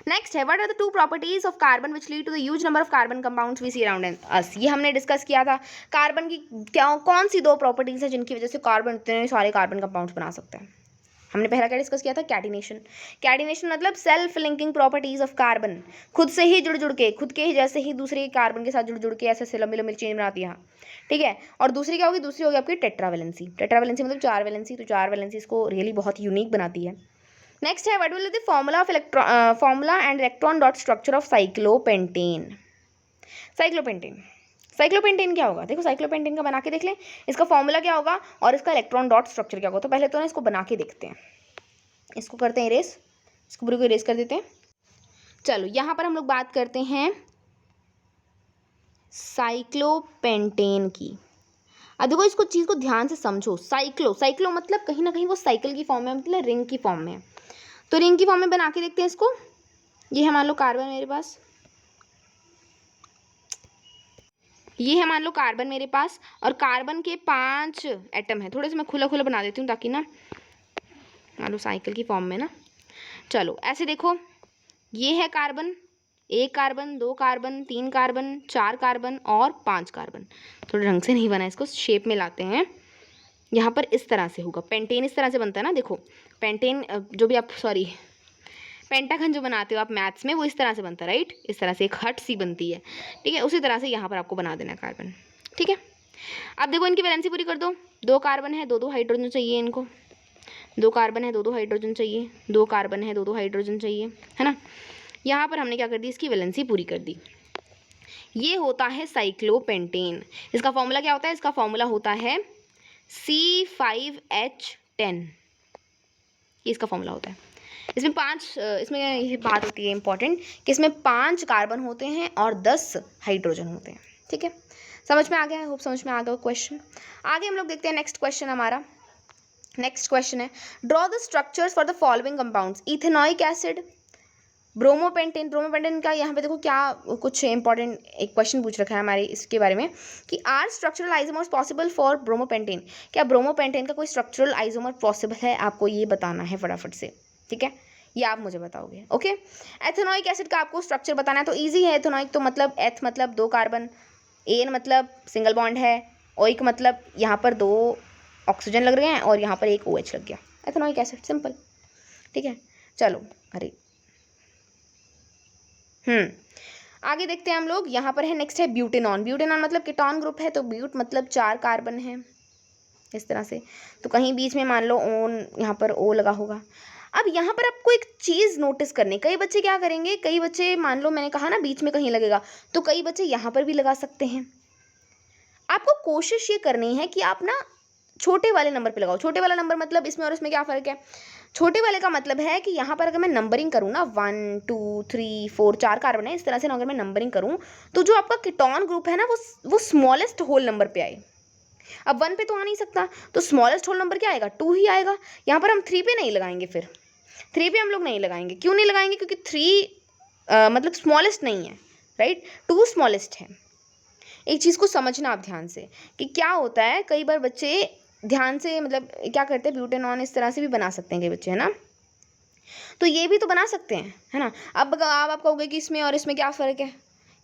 नेक्स्ट है, what are the 2 properties of carbon which lead to the huge number of carbon compounds we see around us. ये हमने डिस्कस किया था, कार्बन की क्या कौन सी 2 प्रॉपर्टीज है जिनकी वजह से कार्बन इतने सारे कार्बन कंपाउंड्स बना सकते हैं। हमने पहला क्या डिस्कस किया था, कैटिनेशन। कैटिनेशन मतलब self linking properties of carbon, खुद से ही जुड़ के, खुद के ही जैसे ही दूसरे कार्बन के साथ जुड़ के ऐसे लंबी लंबी चेन बनाती है। ठीक है, और दूसरी क्या होगी, दूसरी होगी आपकी टेट्रावेलेंसी। टेट्रावेलेंसी मतलब 4 वैलेंसी, तो 4 वैलेंसी इसको रियली बहुत यूनिक बनाती है। नेक्स्ट है, what will be the formula and electron dot structure of cyclopentane. Cyclopentane क्या होगा, देखो साइक्लोपेंटेन का बना के देख लें, इसका फॉर्मूला क्या होगा और इसका इलेक्ट्रॉन डॉट स्ट्रक्चर क्या होगा। तो पहले तो ना इसको बना के देखते हैं, इसको करते हैं इरेज, इसको पूरे को इरेज कर देते हैं। चलो यहाँ पर हम लोग बात करते हैं साइक्लोपेंटेन की। अब देखो इसको चीज़ को ध्यान से समझो, साइक्लो मतलब कहीं ना कहीं वो साइकिल की फॉर्म में, मतलब रिंग की फॉर्म में। तो रिंग की फॉर्म में बना के देखते हैं इसको। ये है मान लो कार्बन मेरे पास, ये है मान लो कार्बन मेरे पास, और कार्बन के 5 एटम है। थोड़े से मैं खुला खुला बना देती हूँ ताकि ना मान लो साइकिल की फॉर्म में ना। चलो ऐसे देखो, ये है carbon, 1 carbon, 2 carbon, 3 carbon, 4 carbon और 5 कार्बन। थोड़े ढंग से नहीं बना, इसको शेप में लाते हैं। यहाँ पर इस तरह से होगा, पेंटेन इस तरह से बनता है ना, देखो पेंटेन जो भी आप पेंटागन जो बनाते हो आप मैथ्स में, वो इस तरह से बनता है, राइट, इस तरह से एक हट सी बनती है। ठीक है, उसी तरह से यहाँ पर आपको बना देना है कार्बन। ठीक है, अब देखो इनकी वैलेंसी पूरी कर दो, 2 कार्बन है, 2 हाइड्रोजन चाहिए इनको, 2 कार्बन है, 2 हाइड्रोजन चाहिए, 2 कार्बन है, 2 हाइड्रोजन चाहिए, है ना। यहाँ पर हमने क्या कर दी, इसकी वैलेंसी पूरी कर दी। ये होता है साइक्लोपेंटेन। इसका फॉर्मूला क्या होता है, इसका फॉर्मूला होता है C5H10, ये इसका फॉर्मूला होता है। इसमें ये बात होती है इंपॉर्टेंट कि इसमें 5 कार्बन होते हैं और 10 हाइड्रोजन होते हैं। ठीक है, समझ में आ गया, होप समझ में आ गया क्वेश्चन। आगे हम लोग देखते हैं नेक्स्ट क्वेश्चन हमारा। नेक्स्ट क्वेश्चन है, draw the structures for the following compounds, ethanoic acid, bromopentane. Bromopentane का यहाँ पे देखो क्या कुछ इंपॉर्टेंट एक क्वेश्चन पूछ रखा है हमारे इसके बारे में कि are structural isomers possible for bromopentane. क्या ब्रोमोपेंटेन का कोई स्ट्रक्चरल आइसोमर पॉसिबल है, आपको ये बताना है फटाफट से। ठीक है, ये आप मुझे बताओगे। ओके, एथेनॉइक एसिड का आपको स्ट्रक्चर बताना है, तो ईजी है। एथेनॉइक तो मतलब एथ मतलब 2 कार्बन, एन मतलब सिंगल बॉन्ड है, ओइक मतलब यहाँ पर 2 ऑक्सीजन लग रहे हैं और यहाँ पर 1 OH लग गया, एथेनॉइक एसिड, सिंपल। ठीक है, चलो अरे आगे देखते हैं हम लोग। यहाँ पर है नेक्स्ट है ब्यूटेनॉन। ब्यूटेनॉन मतलब कीटोन ग्रुप है, तो ब्यूट मतलब 4 कार्बन है इस तरह से, तो कहीं बीच में मान लो ओन, यहाँ पर ओ लगा होगा। अब यहाँ पर आपको एक चीज़ नोटिस करनी, कई बच्चे क्या करेंगे, कई बच्चे मान लो मैंने कहा ना बीच में कहीं लगेगा, तो कई बच्चे यहाँ पर भी लगा सकते हैं। आपको कोशिश ये करनी है कि आप ना छोटे वाले नंबर पे लगाओ। छोटे वाला नंबर मतलब इसमें और इसमें क्या फ़र्क है, छोटे वाले का मतलब है कि यहाँ पर अगर मैं नंबरिंग करूँ ना 1 2 3 4 4 कार्बन है, इस तरह से ना अगर मैं नंबरिंग करूँ तो जो आपका कीटोन ग्रुप है ना वो स्मॉलेस्ट होल नंबर पे आए। अब 1 पे तो आ नहीं सकता, तो स्मॉलेस्ट होल नंबर क्या आएगा, 2 ही आएगा। यहाँ पर हम 3 पे नहीं लगाएंगे, फिर 3 पे हम लोग नहीं लगाएंगे। क्यों नहीं लगाएंगे, क्योंकि 3 मतलब स्मॉलेस्ट नहीं है, राइट, 2 स्मॉलेस्ट है। एक चीज़ को समझना आप ध्यान से कि क्या होता है, कई बार बच्चे ध्यान से मतलब क्या करते हैं, ब्यूटेनॉन इस तरह से भी बना सकते हैं कई बच्चे, है ना। तो ये भी तो बना सकते हैं, है ना। अब आप कहोगे कि इसमें और इसमें क्या फ़र्क है,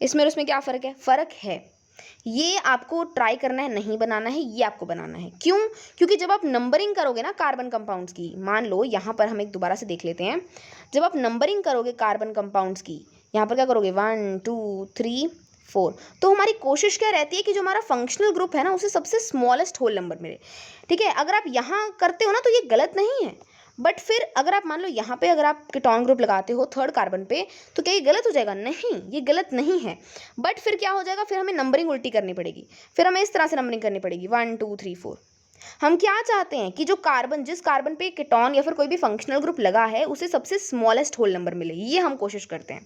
इसमें और इसमें क्या फ़र्क है, फ़र्क है। ये आपको ट्राई करना है, नहीं बनाना है, ये आपको बनाना है। क्यों? क्योंकि जब आप नंबरिंग करोगे ना कार्बन कंपाउंड्स की, मान लो यहाँ पर हम एक दोबारा से देख लेते हैं, जब आप नंबरिंग करोगे कार्बन कंपाउंड्स की, यहाँ पर क्या करोगे 1 2 3 4, तो हमारी कोशिश क्या रहती है कि जो हमारा फंक्शनल ग्रुप है ना उसे सबसे स्मॉलेस्ट होल नंबर मिले। ठीक है, अगर आप यहाँ करते हो ना तो ये गलत नहीं है, बट फिर अगर आप मान लो यहाँ पे अगर आप कीटोन ग्रुप लगाते हो थर्ड कार्बन पे, तो क्या ये गलत हो जाएगा? नहीं, ये गलत नहीं है। बट फिर क्या हो जाएगा, फिर हमें नंबरिंग उल्टी करनी पड़ेगी, फिर हमें इस तरह से नंबरिंग करनी पड़ेगी 1 2 3 4। हम क्या चाहते हैं कि जो कार्बन, जिस कार्बन पे कीटोन या फिर कोई भी फंक्शनल ग्रुप लगा है उसे सबसे स्मॉलेस्ट होल नंबर मिले, ये हम कोशिश करते हैं,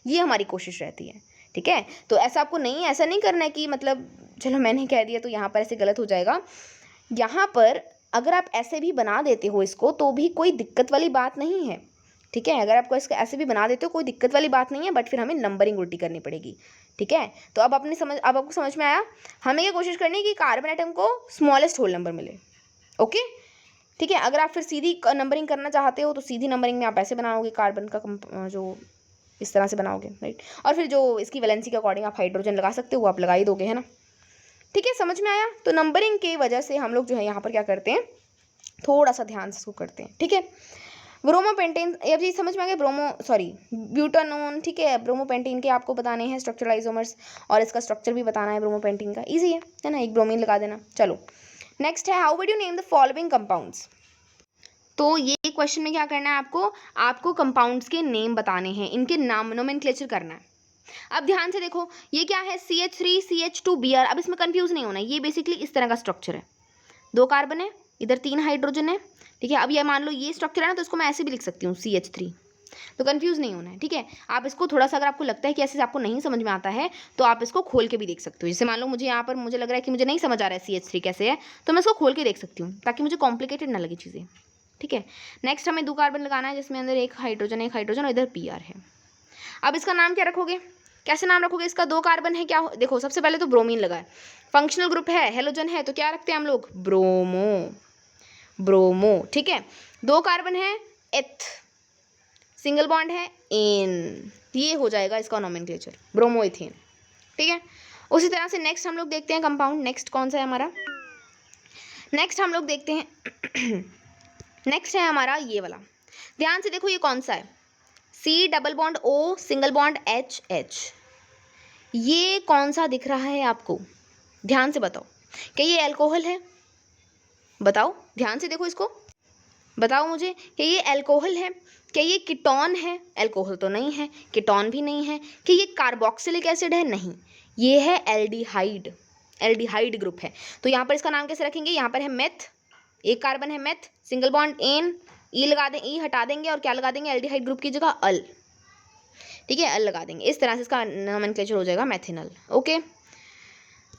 ये हमारी कोशिश रहती है। ठीक है, तो ऐसा आपको नहीं, ऐसा नहीं करना है कि मतलब चलो मैंने कह दिया तो यहाँ पर ऐसे गलत हो जाएगा। यहाँ पर अगर आप ऐसे भी बना देते हो इसको तो भी कोई दिक्कत वाली बात नहीं है। ठीक है, अगर आपको इसको ऐसे भी बना देते हो कोई दिक्कत वाली बात नहीं है, बट फिर हमें नंबरिंग उल्टी करनी पड़ेगी। ठीक है, तो अब आपको समझ में आया, हमें ये कोशिश करनी है कि कार्बन एटम को स्मॉलेस्ट होल नंबर मिले। ओके, ठीक है। अगर आप फिर सीधी नंबरिंग करना चाहते हो तो सीधी नंबरिंग में आप ऐसे बनाओगे, कार्बन का जो इस तरह से बनाओगे, राइट। और फिर जो इसकी वैलेंसी के अकॉर्डिंग आप हाइड्रोजन लगा सकते हो वो आप लगा ही दोगे, है ना। ठीक है, समझ में आया। तो नंबरिंग के वजह से हम लोग जो है यहाँ पर क्या करते हैं, थोड़ा सा ध्यान से इसको करते हैं। ठीक है, ब्रोमोपेंटेन, अब ये समझ में आ गया, ब्यूटानोन। ठीक है, ब्रोमोपेंटेन के आपको बताने हैं स्ट्रक्चरल आइसोमर्स, और इसका स्ट्रक्चर भी बताना है ब्रोमोपेंटेन का, ईजी है ना, एक ब्रोमीन लगा देना। चलो नेक्स्ट है, how would you name the following compounds. तो ये क्वेश्चन में क्या करना है आपको कंपाउंड्स के नेम बताने हैं, इनके नाम नोमेनक्लेचर करना है। अब ध्यान से देखो, ये क्या है, CH3 CH2 Br। अब इसमें कंफ्यूज नहीं होना, ये बेसिकली इस तरह का स्ट्रक्चर है, 2 कार्बन है, इधर 3 हाइड्रोजन है। ठीक है, अब ये मान लो ये स्ट्रक्चर है ना, तो इसको मैं ऐसे भी लिख सकती हूँ CH3, तो कंफ्यूज नहीं होना है। ठीक है, आप इसको थोड़ा सा, अगर आपको लगता है कि ऐसे आपको नहीं समझ में आता है तो आप इसको खोल के भी देख सकते हो। जैसे मान लो मुझे यहाँ पर मुझे लग रहा है कि मुझे नहीं समझ आ रहा है CH3 कैसे है, तो मैं इसको खोल के देख सकती हूँ ताकि मुझे कॉम्प्लिकेटेड ना लगे चीज़ें। ठीक है, नेक्स्ट हमें 2 कार्बन लगाना है जिसमें अंदर एक हाइड्रोजन और इधर Br है। अब इसका नाम क्या रखोगे, कैसे नाम रखोगे इसका, 2 कार्बन है, क्या देखो सबसे पहले तो ब्रोमीन लगा है, फंक्शनल ग्रुप है, हेलोजन है, तो क्या रखते हैं हम लोग, ब्रोमो। ठीक है, 2 कार्बन है, एथ, सिंगल बॉन्ड है, एन, ये हो जाएगा इसका नोमेनक्लेचर, ब्रोमोइथेन। ठीक है, उसी तरह से नेक्स्ट हम लोग देखते हैं कंपाउंड, नेक्स्ट कौन सा है हमारा, नेक्स्ट हम लोग देखते हैं नेक्स्ट है हमारा ये वाला, ध्यान से देखो ये कौन सा है, C double bond O single bond H। ये कौन सा दिख रहा है आपको, ध्यान से बताओ, क्या ये अल्कोहल है, बताओ ध्यान से देखो इसको, बताओ मुझे, क्या ये अल्कोहल है, क्या ये कीटोन है, अल्कोहल तो नहीं है, कीटोन भी नहीं है, क्या ये कार्बोक्सिलिक एसिड है, नहीं, ये है एल्डिहाइड ग्रुप है। तो यहाँ पर इसका नाम कैसे रखेंगे, यहाँ पर है मेथ, एक कार्बन है मेथ, सिंगल बॉन्ड एन, ई लगा दें, ई हटा देंगे और क्या लगा देंगे, एल्डिहाइड ग्रुप की जगह अल। ठीक है, अल लगा देंगे, इस तरह से इसका नोमेनक्लेचर हो जाएगा मेथिनल। ओके,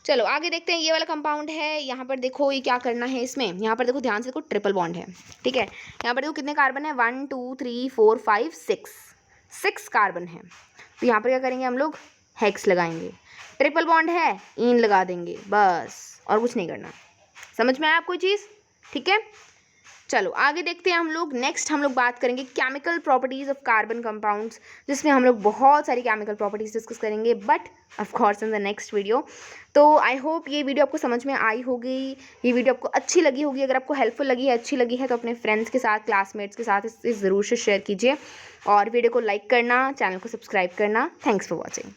चलो आगे देखते हैं, ये वाला कंपाउंड है, यहाँ पर देखो ये क्या करना है इसमें, यहाँ पर देखो ध्यान से देखो, ट्रिपल बॉन्ड है। ठीक है, यहाँ पर देखो कितने कार्बन है, 1 2 3 4 5 6 कार्बन है। तो यहाँ पर क्या करेंगे हम लोग, हेक्स लगाएंगे, ट्रिपल बॉन्ड है, इन लगा देंगे, बस और कुछ नहीं करना। समझ में आया आपको चीज़, ठीक है। चलो आगे देखते हैं हम लोग, नेक्स्ट हम लोग बात करेंगे chemical properties of carbon compounds, जिसमें हम लोग बहुत सारी केमिकल प्रॉपर्टीज़ डिस्कस करेंगे, but of course in the next video. तो आई होप ये वीडियो आपको समझ में आई होगी, ये वीडियो आपको अच्छी लगी होगी। अगर आपको हेल्पफुल लगी है, अच्छी लगी है, तो अपने फ्रेंड्स के साथ, क्लासमेट्स के साथ इसे ज़रूर से शेयर कीजिए, और वीडियो को लाइक करना, चैनल को सब्सक्राइब करना। Thanks for watching.